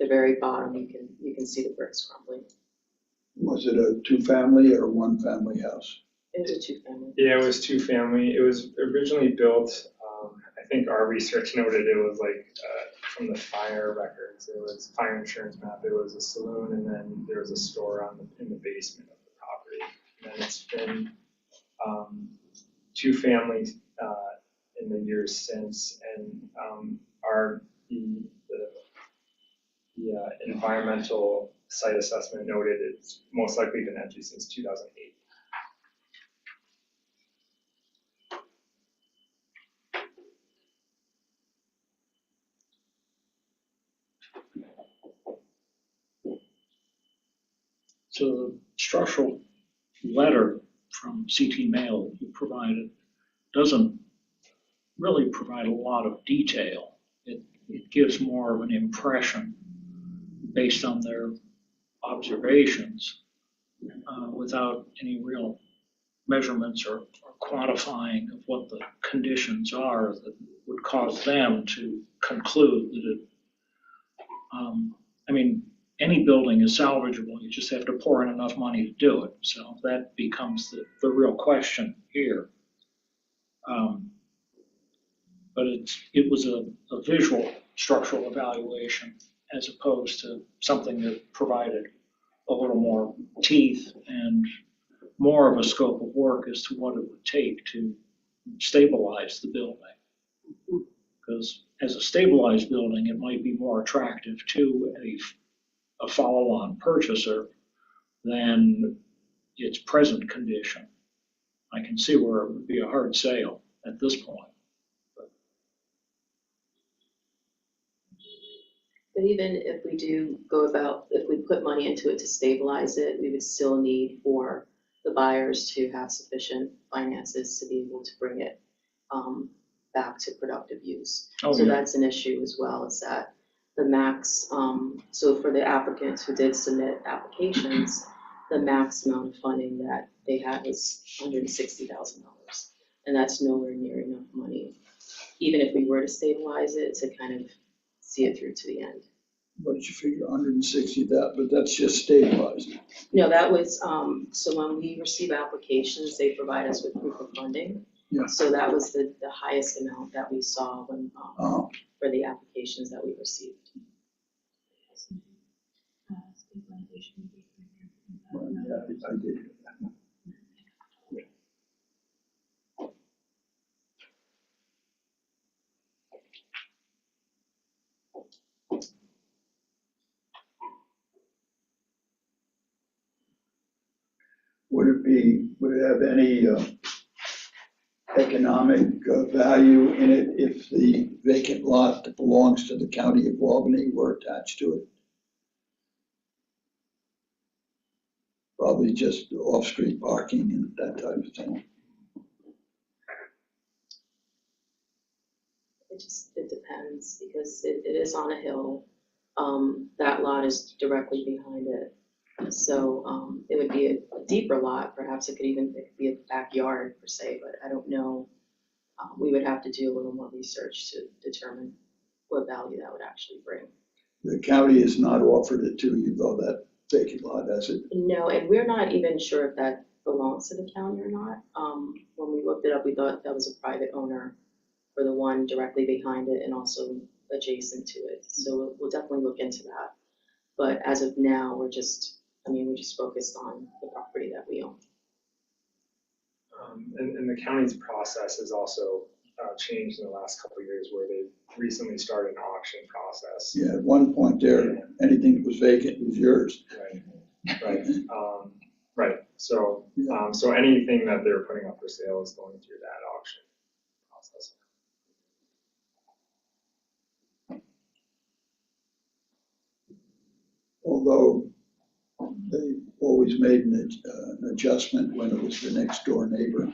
Speaker 10: the very bottom, you can see the bricks crumbling.
Speaker 5: Was it a two-family or one-family house?
Speaker 10: It was a two-family.
Speaker 9: Yeah, it was two-family. It was originally built, I think our research noted it was like, from the fire records, it was fire insurance map, it was a saloon, and then there was a store in the basement of the property. And then it's been two families in the years since, and the environmental site assessment noted it's most likely been empty since 2008.
Speaker 2: So the structural letter from CT Mail that you provided doesn't really provide a lot of detail. It gives more of an impression based on their observations without any real measurements or quantifying of what the conditions are that would cause them to conclude that it, I mean, any building is salvageable, you just have to pour in enough money to do it. So that becomes the real question here. But it was a visual structural evaluation as opposed to something that provided a little more teeth and more of a scope of work as to what it would take to stabilize the building. Because as a stabilized building, it might be more attractive to a follow-on purchaser than its present condition. I can see where it would be a hard sale at this point.
Speaker 10: But even if we do go about, if we put money into it to stabilize it, we would still need for the buyers to have sufficient finances to be able to bring it back to productive use.
Speaker 2: Oh,
Speaker 10: So
Speaker 2: yeah.
Speaker 10: that's an issue as well, is that the max, so for the applicants who did submit applications, the max amount of funding that they had was $160,000. And that's nowhere near enough money, even if we were to stabilize it, to kind of see it through to the end.
Speaker 5: What did you figure, 160 that, but that's just stabilized.
Speaker 10: No, that was, so when we receive applications, they provide us with proof of funding.
Speaker 5: Yeah.
Speaker 10: So that was the highest amount that we saw when, for the applications that we received.
Speaker 5: Well, yeah, I did. Would it have any economic value in it if the vacant lot that belongs to the county of Albany were attached to it? Probably just off-street parking and that type of thing.
Speaker 10: It depends, because it is on a hill. That lot is directly behind it. So it would be a deeper lot, perhaps it could be a backyard per se, but I don't know. We would have to do a little more research to determine what value that would actually bring.
Speaker 5: The county has not offered it to you, though, that vacant lot, has it?
Speaker 10: No, and we're not even sure if that belongs to the county or not. When we looked it up, we thought that was a private owner for the one directly behind it and also adjacent to it. So we'll definitely look into that. But as of now, we're just focused on the property that we own.
Speaker 9: And the county's process has also changed in the last couple of years, where they've recently started an auction process.
Speaker 5: Yeah, at one point there, anything that was vacant was yours.
Speaker 9: Right. Right. So so anything that they're putting up for sale is going through that auction process.
Speaker 5: Although they always made an adjustment when it was the next door neighbor.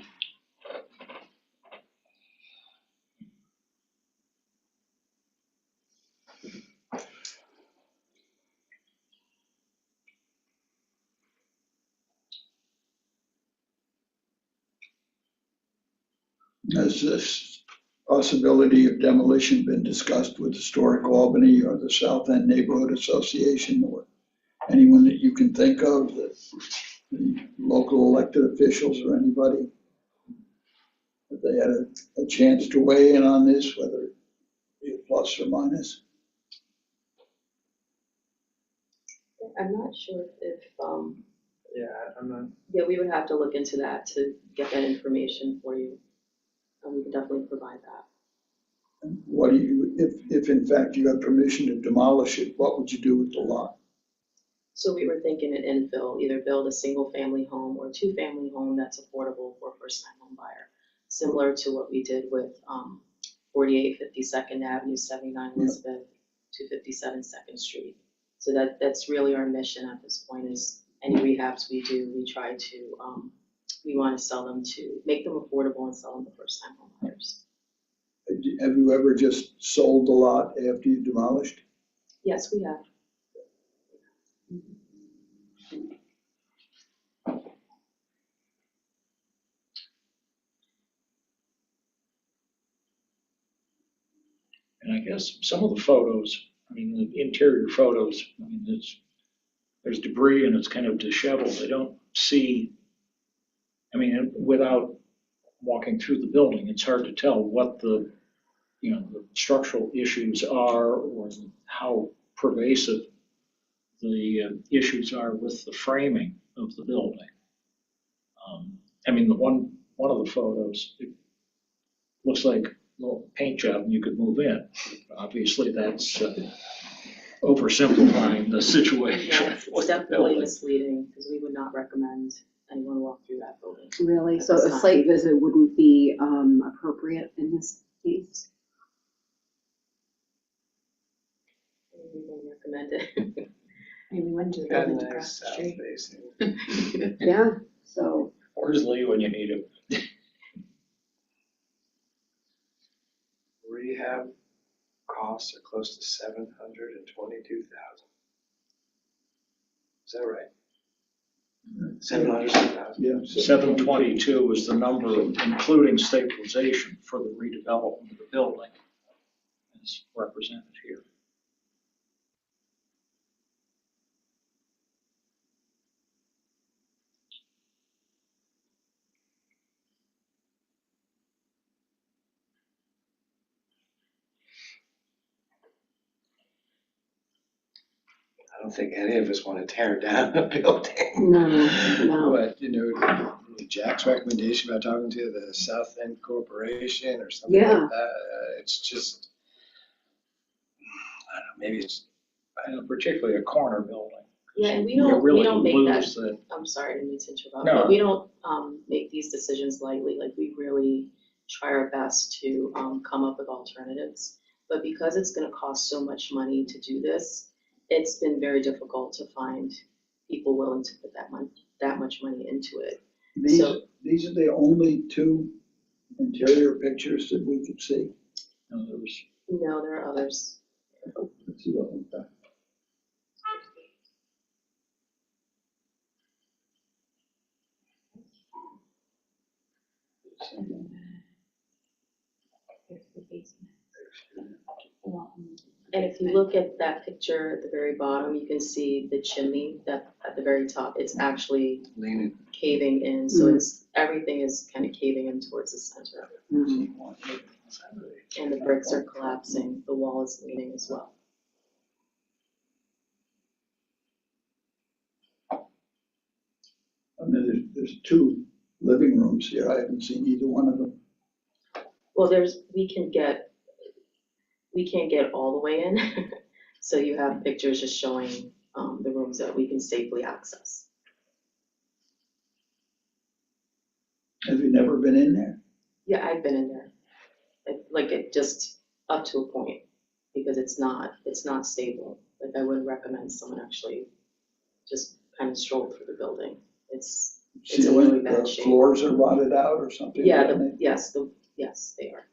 Speaker 5: Has this possibility of demolition been discussed with Historic Albany or the South End Neighborhood Association or anyone that you can think of, that the local elected officials or anybody? Have they had a chance to weigh in on this, whether it be a plus or minus?
Speaker 10: I'm not sure if,
Speaker 9: Yeah, I'm not,
Speaker 10: yeah, we would have to look into that to get that information for you. We can definitely provide that.
Speaker 5: And what do you, if in fact you got permission to demolish it, what would you do with the lot?
Speaker 10: So we were thinking an infill, either build a single family home or two-family home that's affordable for a first-time home buyer. Similar to what we did with 4852nd Avenue, 79 Elizabeth, 257 2nd Street. So that's really our mission at this point, is any rehabs we do, we try to, we want to sell them to, make them affordable and sell them to first-time home buyers.
Speaker 5: Have you ever just sold the lot after you demolished?
Speaker 10: Yes, we have.
Speaker 2: And I guess some of the photos, I mean, the interior photos, I mean, there's debris and it's kind of disheveled. I don't see, I mean, without walking through the building, it's hard to tell what the, you know, the structural issues are or how pervasive the issues are with the framing of the building. I mean, the one of the photos, it looks like a little paint job and you could move in. Obviously, that's oversimplifying the situation.
Speaker 10: Yeah, it's definitely misleading, because we would not recommend anyone walk through that building.
Speaker 6: Really? So
Speaker 10: At
Speaker 6: a
Speaker 10: this time.
Speaker 6: site visit wouldn't be appropriate in this case?
Speaker 10: We don't recommend it.
Speaker 1: I mean, we went to the
Speaker 7: Got a
Speaker 1: building
Speaker 7: nice
Speaker 1: across the
Speaker 7: south
Speaker 1: street.
Speaker 7: facing.
Speaker 6: Yeah, so,
Speaker 2: Where's Lee when you need him?
Speaker 7: Rehab costs are close to 722,000. Is that right? 700,000.
Speaker 5: Yeah.
Speaker 2: 722 is the number, including stabilization for the redevelopment of the building, as represented here.
Speaker 7: I don't think any of us want to tear down a building.
Speaker 6: no.
Speaker 7: But, Jack's recommendation about talking to the South End Corporation or something
Speaker 6: Yeah.
Speaker 7: like that, it's just, I don't know, maybe it's,
Speaker 2: And particularly a corner building.
Speaker 10: Yeah, and we
Speaker 2: You
Speaker 10: don't
Speaker 2: really
Speaker 10: make that,
Speaker 2: lose the,
Speaker 10: I'm sorry, I didn't mean to interrupt,
Speaker 2: No.
Speaker 10: but we don't make these decisions lightly. Like, we really try our best to come up with alternatives. But because it's gonna cost so much money to do this, it's been very difficult to find people willing to put that much money into it.
Speaker 5: These are the only two interior pictures that we could see.
Speaker 2: you know, there was,
Speaker 10: No, there are others.
Speaker 5: Let's see what we've got.
Speaker 1: Here's the basement.
Speaker 10: And if you look at that picture at the very bottom, you can see the chimney that at the very top, it's actually
Speaker 7: leaning.
Speaker 10: caving in, so everything is kind of caving in towards the center.
Speaker 6: Mhm.
Speaker 10: And the bricks are collapsing, the wall is leaning as well.
Speaker 5: I mean, there's two living rooms here. I haven't seen either one of them.
Speaker 10: Well, we can't get all the way in, so you have pictures just showing the rooms that we can safely access.
Speaker 5: Have you never been in there?
Speaker 10: Yeah, I've been in there, like it just up to a point, because it's not stable. Like, I wouldn't recommend someone actually just kind of stroll through the building. It's a really bad shape.
Speaker 5: Floors are rotted out or something?
Speaker 10: Yeah, yes, they are.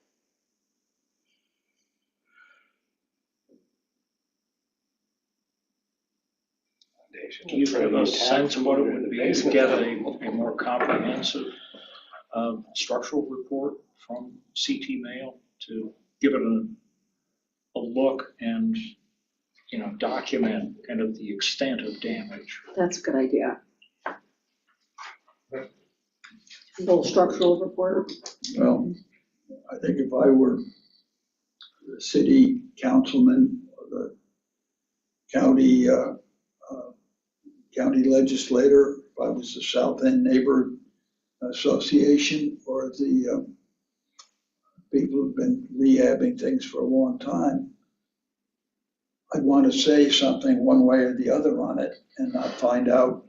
Speaker 2: do you have a sense of what it would be to get a more comprehensive structural report from CT Mail to give it a look and, document kind of the extent of damage.
Speaker 6: That's a good idea. Full structural report.
Speaker 5: Well, I think if I were the city councilman or the county, county legislator, if I was the South End Neighbor Association or the people who've been rehabbing things for a long time, I'd want to say something one way or the other on it and not find out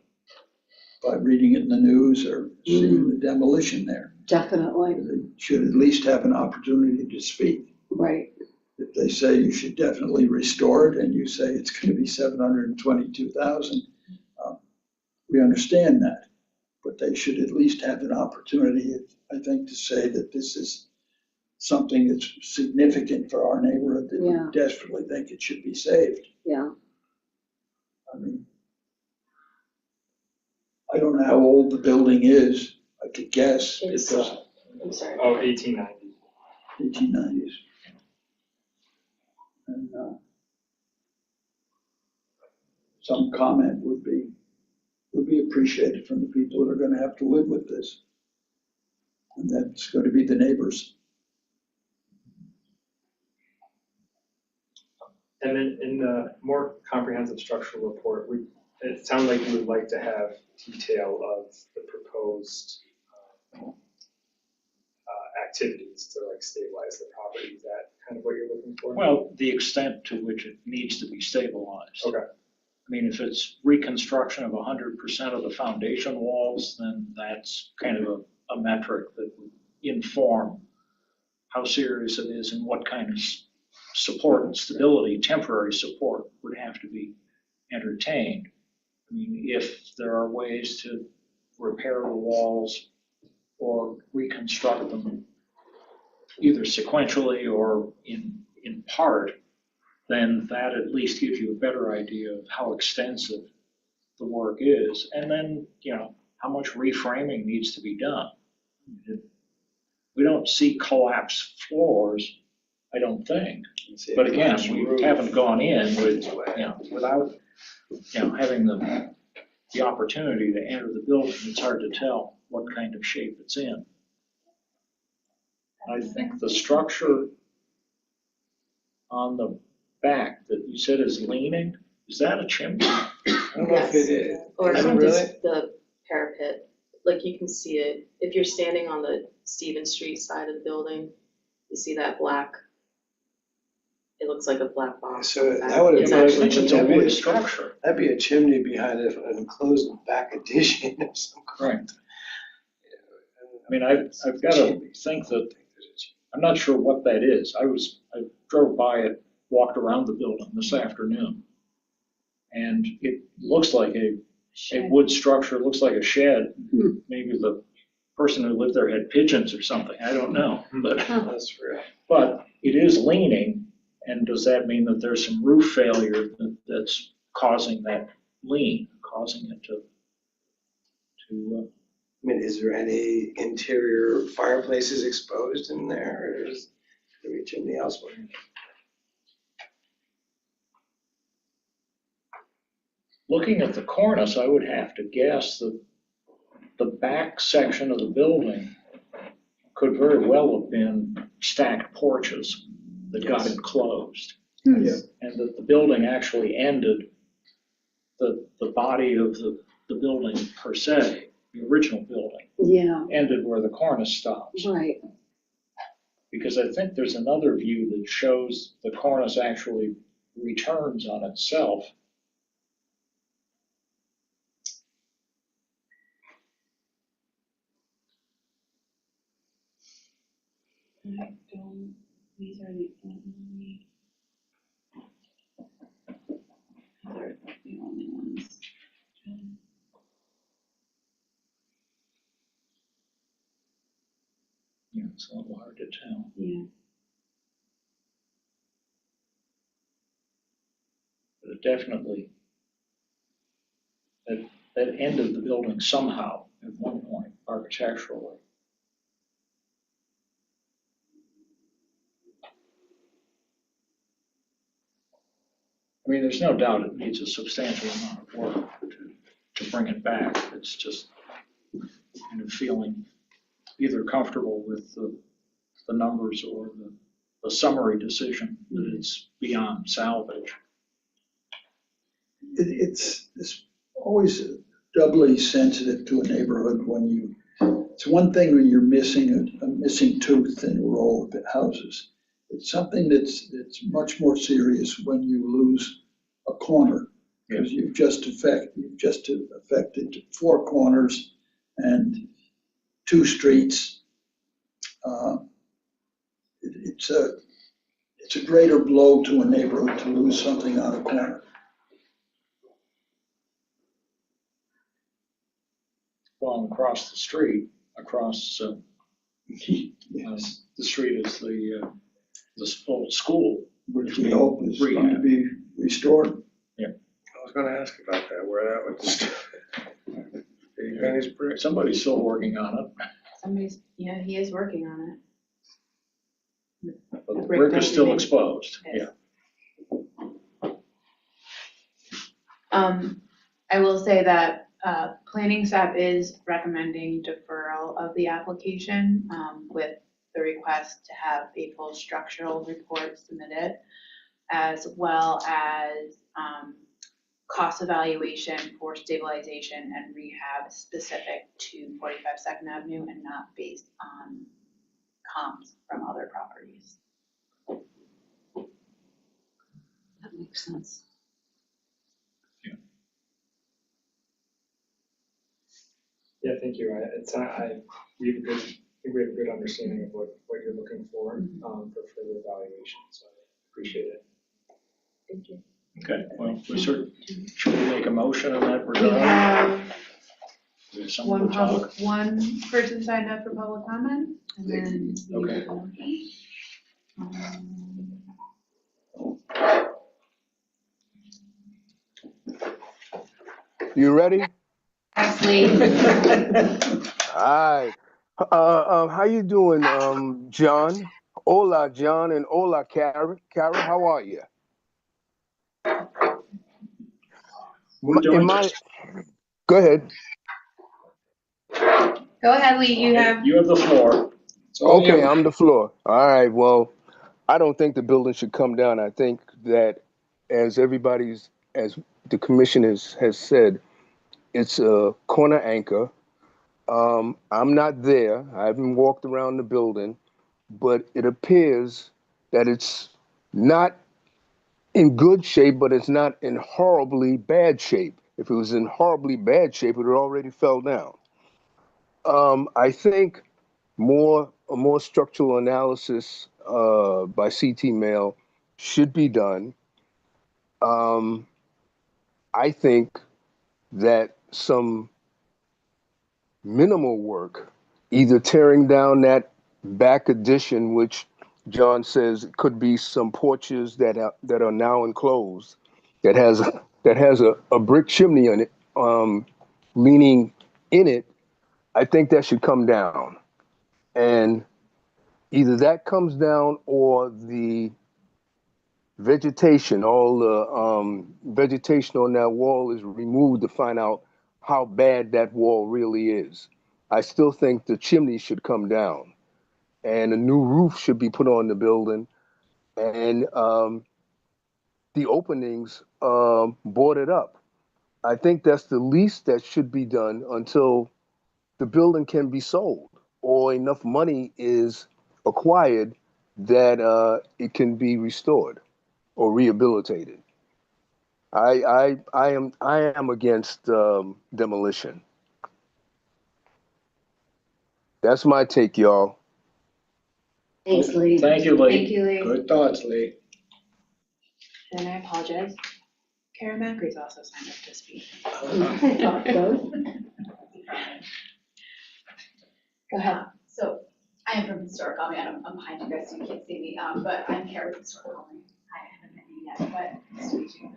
Speaker 5: by reading it in the news or seeing the demolition there.
Speaker 6: Definitely.
Speaker 5: They should at least have an opportunity to speak.
Speaker 6: Right.
Speaker 5: If they say you should definitely restore it and you say it's going to be 722,000, we understand that. But they should at least have an opportunity, I think, to say that this is something that's significant for our neighborhood, that
Speaker 6: Yeah.
Speaker 5: we desperately think it should be saved.
Speaker 6: Yeah.
Speaker 5: I mean, I don't know how old the building is. I could guess.
Speaker 10: It's,
Speaker 5: Because
Speaker 10: I'm sorry.
Speaker 9: Oh, 1890.
Speaker 5: 1890s. And some comment would be appreciated from the people that are going to have to live with this. And that's going to be the neighbors.
Speaker 9: And then in the more comprehensive structural report, it sounded like you would like to have detail of the proposed activities to like stabilize the property. Is that kind of what you're looking for?
Speaker 2: Well, the extent to which it needs to be stabilized.
Speaker 9: Okay.
Speaker 2: I mean, if it's reconstruction of 100% of the foundation walls, then that's kind of a metric that would inform how serious it is and what kind of support and stability, temporary support, would have to be entertained. I mean, if there are ways to repair the walls or reconstruct them either sequentially or in part, then that at least gives you a better idea of how extensive the work is. And then, how much reframing needs to be done. We don't see collapsed floors, I don't think. But again, we haven't gone in with, without, having the opportunity to enter the building. It's hard to tell what kind of shape it's in. I think the structure on the back that you said is leaning, is that a chimney?
Speaker 7: I don't know if it is.
Speaker 10: Or
Speaker 7: Is it
Speaker 10: just
Speaker 7: really?
Speaker 10: the parapet, like you can see it, if you're standing on the Stevens Street side of the building, you see that black, it looks like a black box.
Speaker 7: So
Speaker 10: on the back.
Speaker 7: that would
Speaker 10: It's
Speaker 7: be-
Speaker 10: actually
Speaker 2: It's a wood structure.
Speaker 7: That'd be a chimney behind an enclosed back addition of some kind.
Speaker 2: I mean, I've got to think that, I'm not sure what that is. I drove by it, walked around the building this afternoon, and it looks like a wood structure, looks like a shed. Maybe the person who lived there had pigeons or something, I don't know.
Speaker 7: That's real.
Speaker 2: But it is leaning, and does that mean that there's some roof failure that's causing that lean, causing it to
Speaker 7: I mean, is there any interior fireplaces exposed in there, or is there a chimney elsewhere?
Speaker 2: looking at the cornice, I would have to guess that the back section of the building could very well have been stacked porches that got enclosed.
Speaker 5: Yeah.
Speaker 2: And that the building actually ended, the body of the building per se, the original building,
Speaker 6: Yeah,
Speaker 2: ended where the cornice stops.
Speaker 6: right.
Speaker 2: Because I think there's another view that shows the cornice actually returns on itself.
Speaker 1: These are the only. These are the only ones.
Speaker 2: Yeah, it's a little hard to tell.
Speaker 1: Yeah.
Speaker 2: But it definitely, that ended the building somehow at one point architecturally. I mean, there's no doubt it needs a substantial amount of work to bring it back. It's just kind of feeling either comfortable with the numbers or the summary decision that it's beyond salvage.
Speaker 5: It's always doubly sensitive to a neighborhood when it's one thing when you're missing a missing tooth in a row of houses. It's something that's much more serious when you lose a corner, because you've just affected 4 corners and 2 streets. It's a greater blow to a neighborhood to lose something on a corner.
Speaker 2: Well, across the street,
Speaker 5: Yes.
Speaker 2: the street is the old school.
Speaker 5: Which we hope is going to be restored.
Speaker 7: I was gonna ask about that, where that was. Penny's brick.
Speaker 2: Somebody's still working on it,
Speaker 1: Somebody's, he is working on it.
Speaker 2: but the
Speaker 1: brick
Speaker 2: brick is
Speaker 1: doesn't
Speaker 2: still
Speaker 1: make-
Speaker 2: exposed,
Speaker 1: Yes.
Speaker 2: yeah.
Speaker 1: I will say that, planning staff is recommending deferral of the application, with the request to have a full structural report submitted, as well as, cost evaluation for stabilization and rehab specific to 45 Second Avenue and not based on comps from other properties.
Speaker 6: That makes sense.
Speaker 9: Yeah, thank you. We have a good, I think we have a good understanding of what you're looking for further evaluation, so I appreciate it.
Speaker 1: Thank you.
Speaker 2: Okay, well, should we make a motion in that
Speaker 1: We
Speaker 2: regard?
Speaker 1: have
Speaker 2: Is there someone to talk?
Speaker 1: one person signed up for public comment, and then you
Speaker 2: Okay.
Speaker 1: make a motion.
Speaker 8: You ready?
Speaker 1: Ashley,
Speaker 8: All right. How you doing, John? Hola, John, and hola, Kara. Kara, how are you?
Speaker 2: We're doing
Speaker 8: Go ahead.
Speaker 1: go ahead, Lee, you have.
Speaker 2: You have the floor. It's all
Speaker 8: Okay,
Speaker 2: you.
Speaker 8: I'm the floor. All right. Well, I don't think the building should come down. I think that as the commission has said, it's a corner anchor. I'm not there. I haven't walked around the building, but it appears that it's not in good shape, but it's not in horribly bad shape. If it was in horribly bad shape, it would already fell down. I think a more structural analysis by CT Mail should be done. I think that some minimal work, either tearing down that back addition, which John says could be some porches that are now enclosed, that has a brick chimney on it, leaning in it. I think that should come down, and either that comes down or the vegetation, all the vegetation on that wall is removed to find out how bad that wall really is. I still think the chimney should come down and a new roof should be put on the building, and the openings boarded up. I think that's the least that should be done until the building can be sold or enough money is acquired that it can be restored or rehabilitated. I am against demolition. That's my take, y'all.
Speaker 6: Thanks, Lee.
Speaker 2: Thank you, Lee.
Speaker 1: Thank you, Lee.
Speaker 7: Good thoughts, Lee.
Speaker 1: And I apologize. Kara Macri's also signed up to speak.
Speaker 6: I thought so.
Speaker 1: Go ahead.
Speaker 11: So I am from Historic Albany. I'm behind you guys, so you can't see me, but I'm Kara with Historic Albany. I haven't met you yet, but nice to meet you.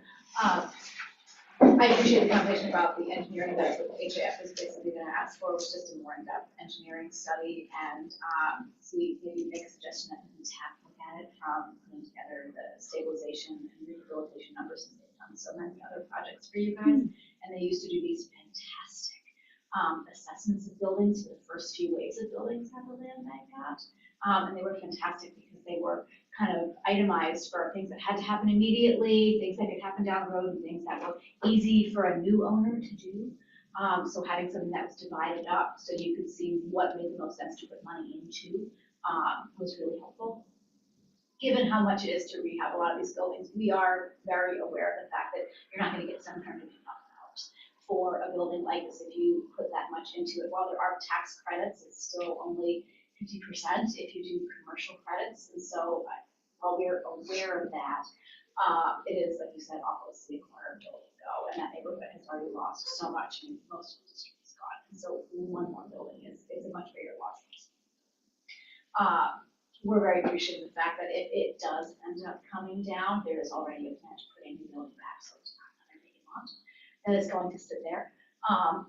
Speaker 11: I appreciate the conversation about the engineering that the HAF is basically gonna ask for, which is just a more in-depth engineering study and see, maybe make a suggestion that we tap look benefited from putting together the stabilization and rehabilitation numbers, since they've done so many other projects for you guys. And they used to do these fantastic assessments of buildings for the first few waves of buildings that the land bank got. And they were fantastic because they were kind of itemized for things that had to happen immediately, things that could happen down the road, and things that were easy for a new owner to do. So having something that was divided up so you could see what made the most sense to put money into was really helpful. Given how much it is to rehab a lot of these buildings, we are very aware of the fact that you're not going to get $750,000 for a building like this if you put that much into it. While there are tax credits, it's still only 50% if you do commercial credits. And so while we're aware of that, it is, like you said, awful to see a corner building go, and that neighborhood has already lost so much. I mean, most of the district is gone. And so one more building is a much bigger loss. We're very appreciative of the fact that if it does end up coming down, there is already a plan to put a new building back, so it's not another big amount that is going to sit there.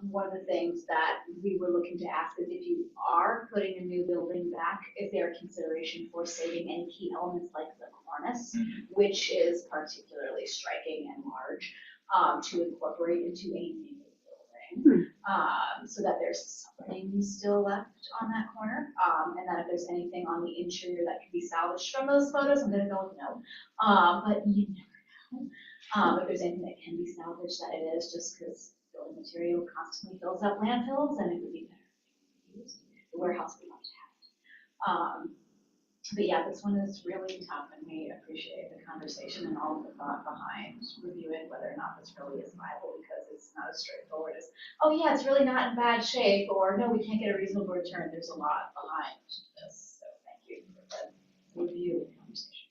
Speaker 11: One of the things that we were looking to ask is if you are putting a new building back, is there a consideration for saving any key elements like the cornice, which is particularly striking and large, to incorporate into a new building, so that there's something still left on that corner, and that if there's anything on the interior that can be salvaged from those photos, I'm gonna go with no, but you never know. If there's anything that can be salvaged, that it is, just because building material constantly fills up landfills, and it would be better if we used the warehouse we love to have. But yeah, this one is really tough, and we appreciate the conversation and all of the thought behind reviewing whether or not this really is viable, because it's not as straightforward as, oh yeah, it's really not in bad shape, or no, we can't get a reasonable return. There's a lot behind this, so thank you for the review and conversation.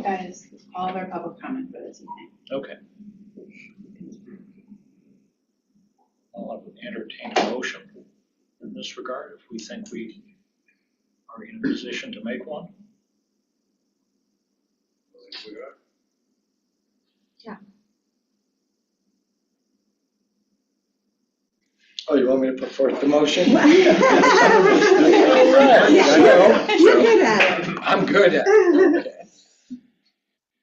Speaker 1: That is all of our public comment for this evening.
Speaker 2: Okay. I'll entertain a motion in this regard if we think we are in a position to make one.
Speaker 7: Oh, you want me to put forth the motion?
Speaker 3: You're good at it.
Speaker 7: I'm good at it. Okay.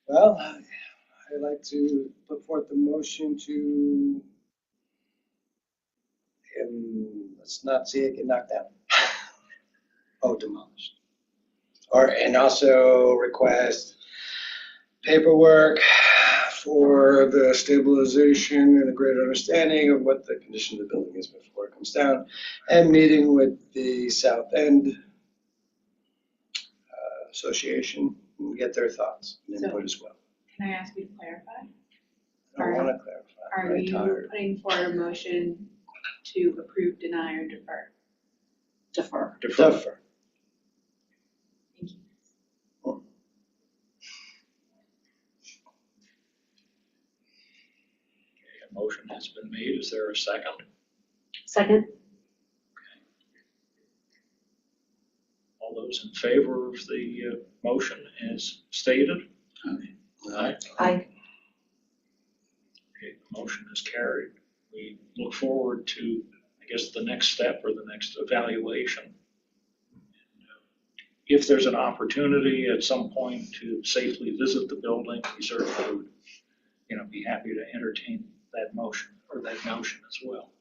Speaker 7: Well, I'd like to put forth the motion to, let's not see it get knocked down. Oh, demolished. And also request paperwork for the stabilization and a greater understanding of what the condition of the building is before it comes down, and meeting with the South End Association and get their thoughts and input as well.
Speaker 1: Can I ask you to clarify?
Speaker 7: I don't want to clarify. I'm
Speaker 1: Are
Speaker 7: very
Speaker 1: you
Speaker 7: tired.
Speaker 1: putting forward a motion to approve, deny, or defer?
Speaker 6: Defer.
Speaker 7: Defer.
Speaker 1: Thank you.
Speaker 2: A motion has been made. Is there a second?
Speaker 6: Second?
Speaker 2: All those in favor of the motion as stated? Aye.
Speaker 6: Aye.
Speaker 2: Okay, the motion is carried. We look forward to, I guess, the next step or the next evaluation. If there's an opportunity at some point to safely visit the building, reserve food, be happy to entertain that motion or that notion as well.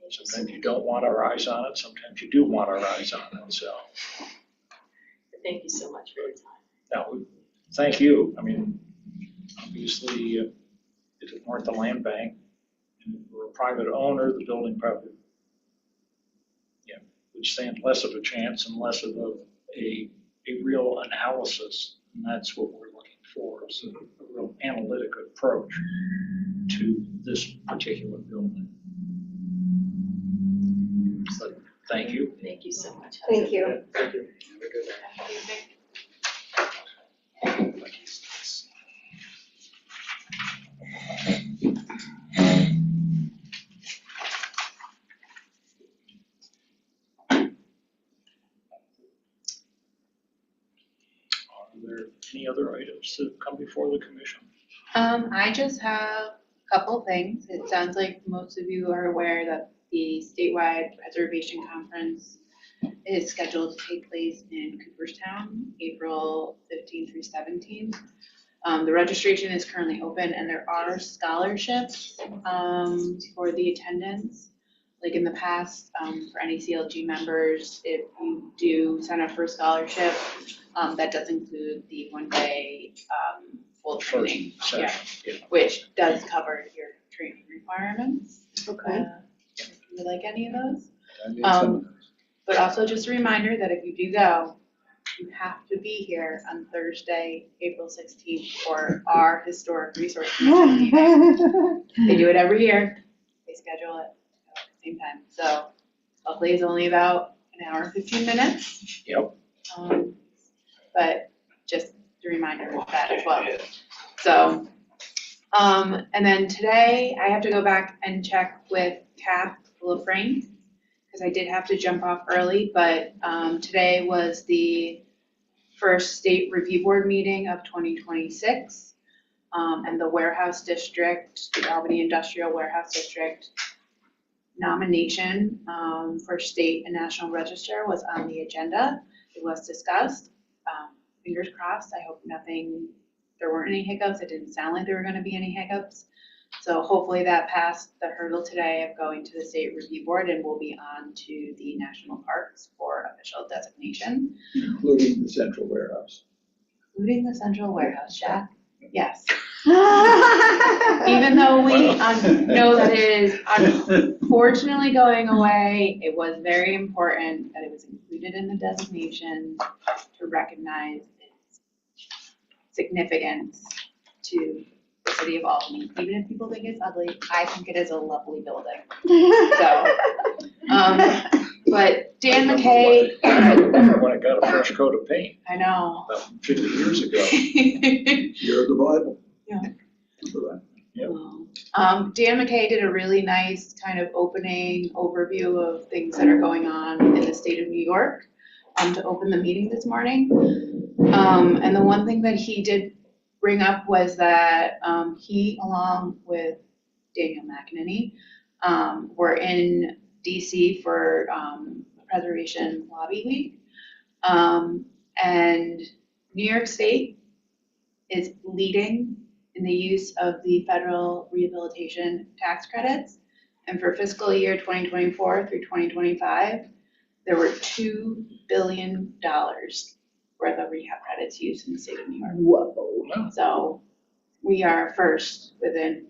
Speaker 2: Sometimes you don't want our eyes on it, sometimes you do want our eyes on it, so.
Speaker 10: Thank you so much for your time.
Speaker 2: No, thank you. I mean, obviously, if it weren't the land bank and it were a private owner, the building probably, would stand less of a chance and less of a real analysis. And that's what we're looking for, is a real analytic approach to this particular building. So, thank you.
Speaker 10: Thank you so much.
Speaker 3: Thank you.
Speaker 7: Thank you. Have a good day.
Speaker 2: Are there any other items that come before the commission?
Speaker 1: I just have couple things. It sounds like most of you are aware that the statewide preservation conference is scheduled to take place in Cooperstown, April 15th through 17th. The registration is currently open and there are scholarships for the attendance. Like in the past, for any CLG members, if you do sign up for a scholarship, that does include the one-day full training, which does cover your training requirements.
Speaker 6: Okay.
Speaker 1: If you would like any of those. But also just a reminder that if you do go, you have to be here on Thursday, April 16th for our historic resource commission meeting. They do it every year. They schedule it at the same time. So luckily it's only about an hour and 15 minutes.
Speaker 2: Yep.
Speaker 1: But just a reminder of that as well. So, and then today I have to go back and check with Kath LaFranc because I did have to jump off early, but today was the first state review board meeting of 2026. And the warehouse district, the Albany Industrial Warehouse District nomination for state and national register was on the agenda. It was discussed. Fingers crossed. I hope there weren't any hiccups. It didn't sound like there were going to be any hiccups. So hopefully that passed the hurdle today of going to the state review board and we'll be on to the national parks for official designation.
Speaker 5: Including the central warehouse.
Speaker 1: Including the central warehouse, Jack? Yes. Even though we know that it is unfortunately going away, it was very important that it was included in the designation to recognize its significance to the city of Albany. Even if people think it's ugly, I think it is a lovely building. So, but Dan McKay.
Speaker 2: When it got a fresh coat of paint.
Speaker 1: I know.
Speaker 2: About 50 years ago.
Speaker 5: Year of the Bible.
Speaker 1: Yeah.
Speaker 5: Remember that?
Speaker 2: Yep.
Speaker 1: Dan McKay did a really nice kind of opening overview of things that are going on in the state of New York to open the meeting this morning. And the one thing that he did bring up was that he, along with Daniel McEnany, were in DC for Preservation Lobby Week. And New York State is leading in the use of the federal rehabilitation tax credits. And for fiscal year 2024 through 2025, there were $2 billion worth of rehab credits used in the state of New York.
Speaker 6: Whoa.
Speaker 1: So we are first within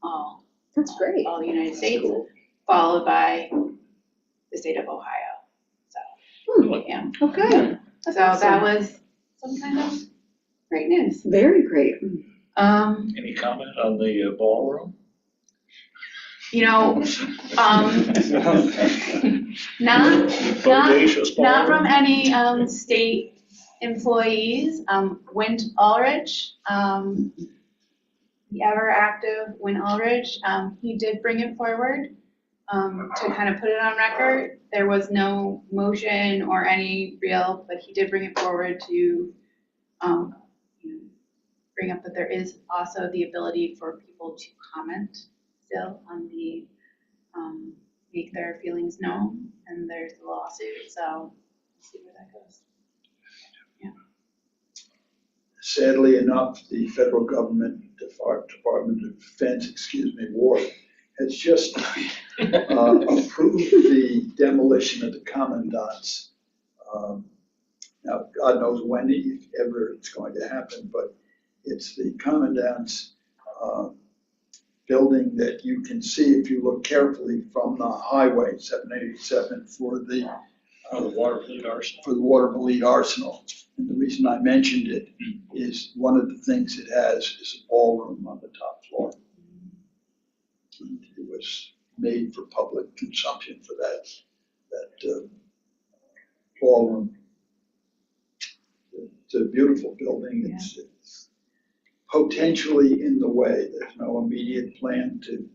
Speaker 1: all
Speaker 6: That's great.
Speaker 1: the United States, followed by the state of Ohio. So, yeah.
Speaker 6: Okay.
Speaker 1: So that was some kind of great news.
Speaker 6: Very great.
Speaker 2: Any comment on the ballroom?
Speaker 1: You know, not
Speaker 2: Bodacious
Speaker 1: from
Speaker 2: ballroom?
Speaker 1: any state employees. Wint Ulrich, the ever active Wint Ulrich, he did bring it forward to kind of put it on record. There was no motion or any real, but he did bring it forward to bring up that there is also the ability for people to comment still on the, make their feelings known, and there's the lawsuit, so we'll see where that goes.
Speaker 5: Sadly enough, the federal government, Department of Defense, War, has just approved the demolition of the commandant's. Now, God knows when, if ever it's going to happen, but it's the commandant's building that you can see if you look carefully from the highway 787 for the
Speaker 2: Waterfleet Arsenal.
Speaker 5: For the Waterfleet Arsenal. And the reason I mentioned it is one of the things it has is a ballroom on the top floor. And it was made for public consumption for that ballroom. It's a beautiful building. It's potentially in the way. There's no immediate plan to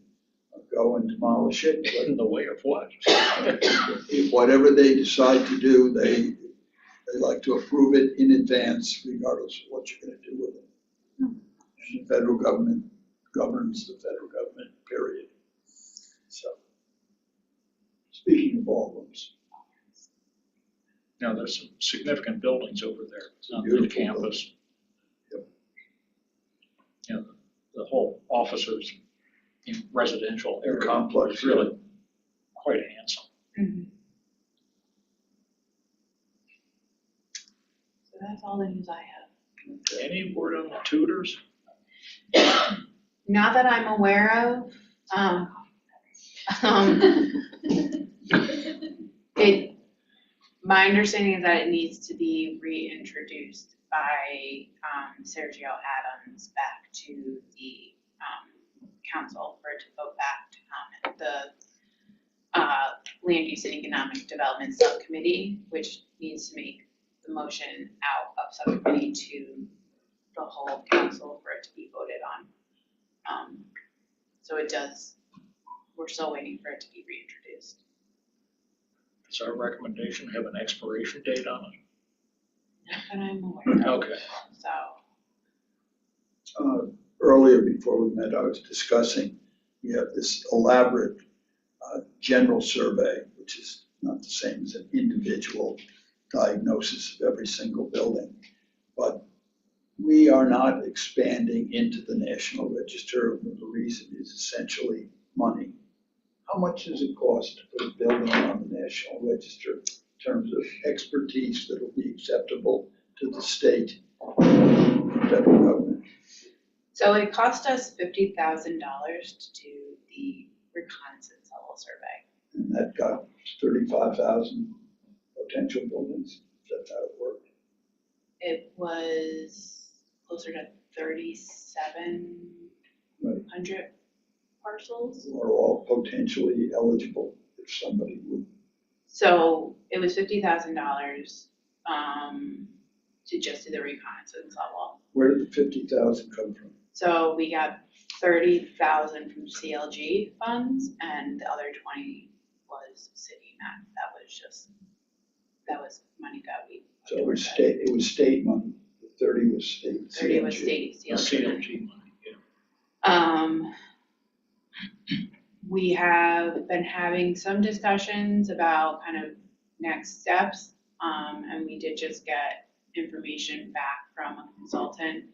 Speaker 5: go and demolish it. But
Speaker 2: In the way of what?
Speaker 5: if whatever they decide to do, they like to approve it in advance, regardless of what you're going to do with it. And the federal government governs the federal government, period. So, speaking of ballrooms,
Speaker 2: Now, there's some significant buildings over there on the
Speaker 5: beautiful
Speaker 2: campus.
Speaker 5: Yep.
Speaker 2: You know, the whole officers in residential area
Speaker 5: complex,
Speaker 2: is really quite handsome.
Speaker 1: So that's all the news I have.
Speaker 2: Any word on the tutors?
Speaker 1: Not that I'm aware of. My understanding is that it needs to be reintroduced by Sergio Adams back to the council for it to go back to the Land Use and Economic Development Subcommittee, which needs to make the motion out of subcommittee to the whole council for it to be voted on. So it does, we're still waiting for it to be reintroduced.
Speaker 2: Does our recommendation have an expiration date on it?
Speaker 1: Not that I'm aware of.
Speaker 2: Okay.
Speaker 1: So,
Speaker 5: earlier before we met, I was discussing, we have this elaborate general survey, which is not the same as an individual diagnosis of every single building. But we are not expanding into the National Register. The reason is essentially money. How much does it cost to put a building on the National Register in terms of expertise that will be acceptable to the state and federal government?
Speaker 1: so it cost us $50,000 to do the reconnaissance level survey.
Speaker 5: And that got 35,000 potential buildings. Is that how it worked?
Speaker 1: It was closer to 3,700 parcels.
Speaker 5: Who are all potentially eligible if somebody would.
Speaker 1: So it was $50,000 to just do the reconnaissance level.
Speaker 5: Where did the 50,000 come from?
Speaker 1: So we got 30,000 from CLG funds and the other 20 was city match. That was money that we.
Speaker 5: So it was state money. The 30 was state.
Speaker 1: 30 was
Speaker 5: CLG.
Speaker 1: state CLG.
Speaker 2: CLG money, yeah.
Speaker 1: We have been having some discussions about kind of next steps. And we did just get information back from a consultant.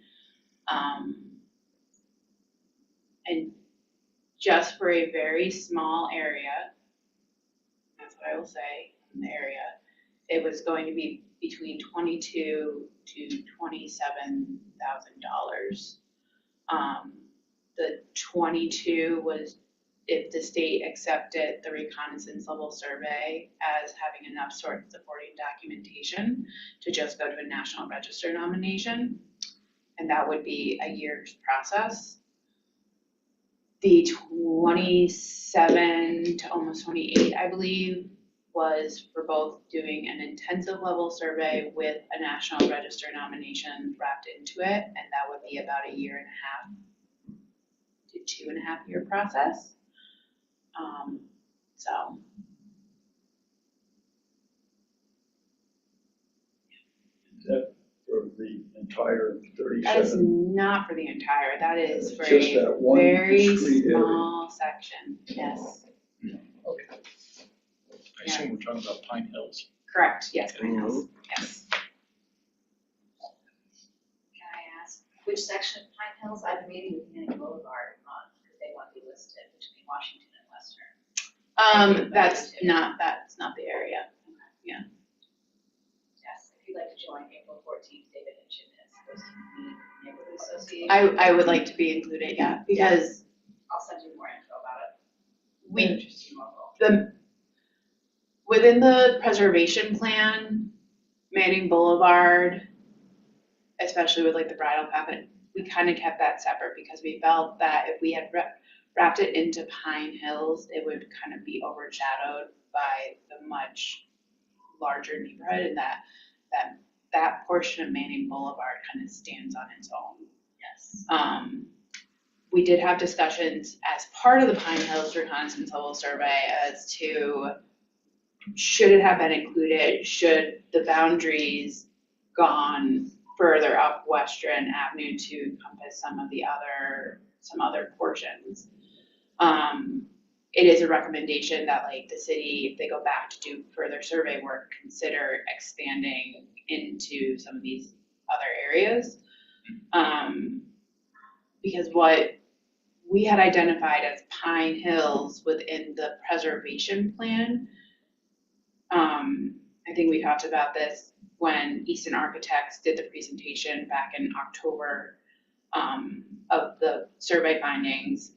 Speaker 1: And just for a very small area, that's what I will say, in the area, it was going to be between $22,000 to $27,000. The 22 was if the state accepted the reconnaissance level survey as having enough sort of supporting documentation to just go to a National Register nomination, and that would be a year's process. The 27 to almost 28, I believe, was for both doing an intensive level survey with a National Register nomination wrapped into it, and that would be about a 1.5 to 2.5 year process. So.
Speaker 5: Is that for the entire
Speaker 1: That is
Speaker 5: 37?
Speaker 1: not for the entire, that is for
Speaker 5: Just
Speaker 1: a
Speaker 5: that one
Speaker 1: very
Speaker 5: discrete area.
Speaker 1: small section, yes.
Speaker 5: Okay.
Speaker 2: I assume we're talking about Pine Hills.
Speaker 1: Correct, yes, Pine Hills, yes.
Speaker 11: Can I ask, which section of Pine Hills? I've been meeting with Manning Boulevard because they want to be listed between Washington and Western.
Speaker 1: That's not the area, yeah.
Speaker 11: Yes, if you'd like to join April 14th, David and Jim is supposed to meet neighborhood association.
Speaker 1: I would like to be included, yeah, because
Speaker 11: I'll send you more info about it.
Speaker 1: we,
Speaker 11: Interesting local.
Speaker 1: within the preservation plan, Manning Boulevard, especially with like the bridle path, we kind of kept that separate because we felt that if we had wrapped it into Pine Hills, it would kind of be overshadowed by the much larger neighborhood, and that portion of Manning Boulevard kind of stands on its own.
Speaker 11: Yes.
Speaker 1: We did have discussions as part of the Pine Hills reconnaissance level survey as to should it have been included, should the boundaries gone further up Western Avenue to encompass some of the other some other portions. It is a recommendation that like the city, if they go back to do further survey work, consider expanding into some of these other areas. Because what we had identified as Pine Hills within the preservation plan, I think we talked about this when Easton Architects did the presentation back in October of the survey findings,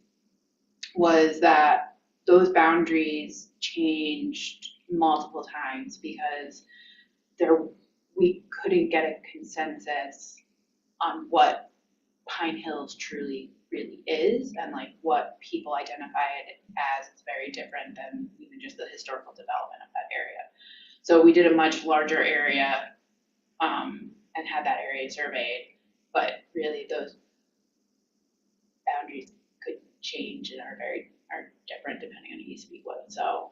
Speaker 1: was that those boundaries changed multiple times because we couldn't get a consensus on what Pine Hills truly really is, and like what people identify it as. It's very different than even just the historical development of that area. So we did a much larger area and had that area surveyed, but really those boundaries could change and are different depending on who you speak with. So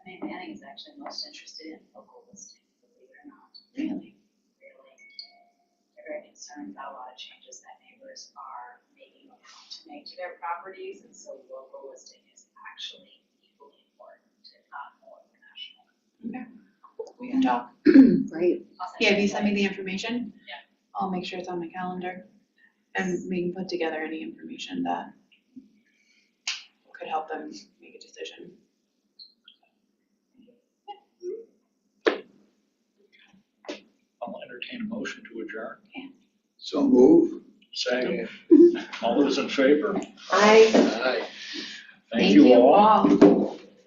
Speaker 11: Manning is actually most interested in local listing, believe it or not.
Speaker 1: really,
Speaker 11: They're very concerned about a lot of changes that neighbors are making to make to their properties, and so local listing is actually equally important, if not more than national.
Speaker 1: okay, we can talk.
Speaker 6: Great.
Speaker 1: Yeah, if you send me the information,
Speaker 11: Yeah.
Speaker 1: I'll make sure it's on my calendar, and we can put together any information that could help them make a decision.
Speaker 2: I'll entertain a motion to adjourn.
Speaker 5: So move.
Speaker 2: Second. All those in favor?
Speaker 6: I
Speaker 4: Aye.
Speaker 2: Thank you all.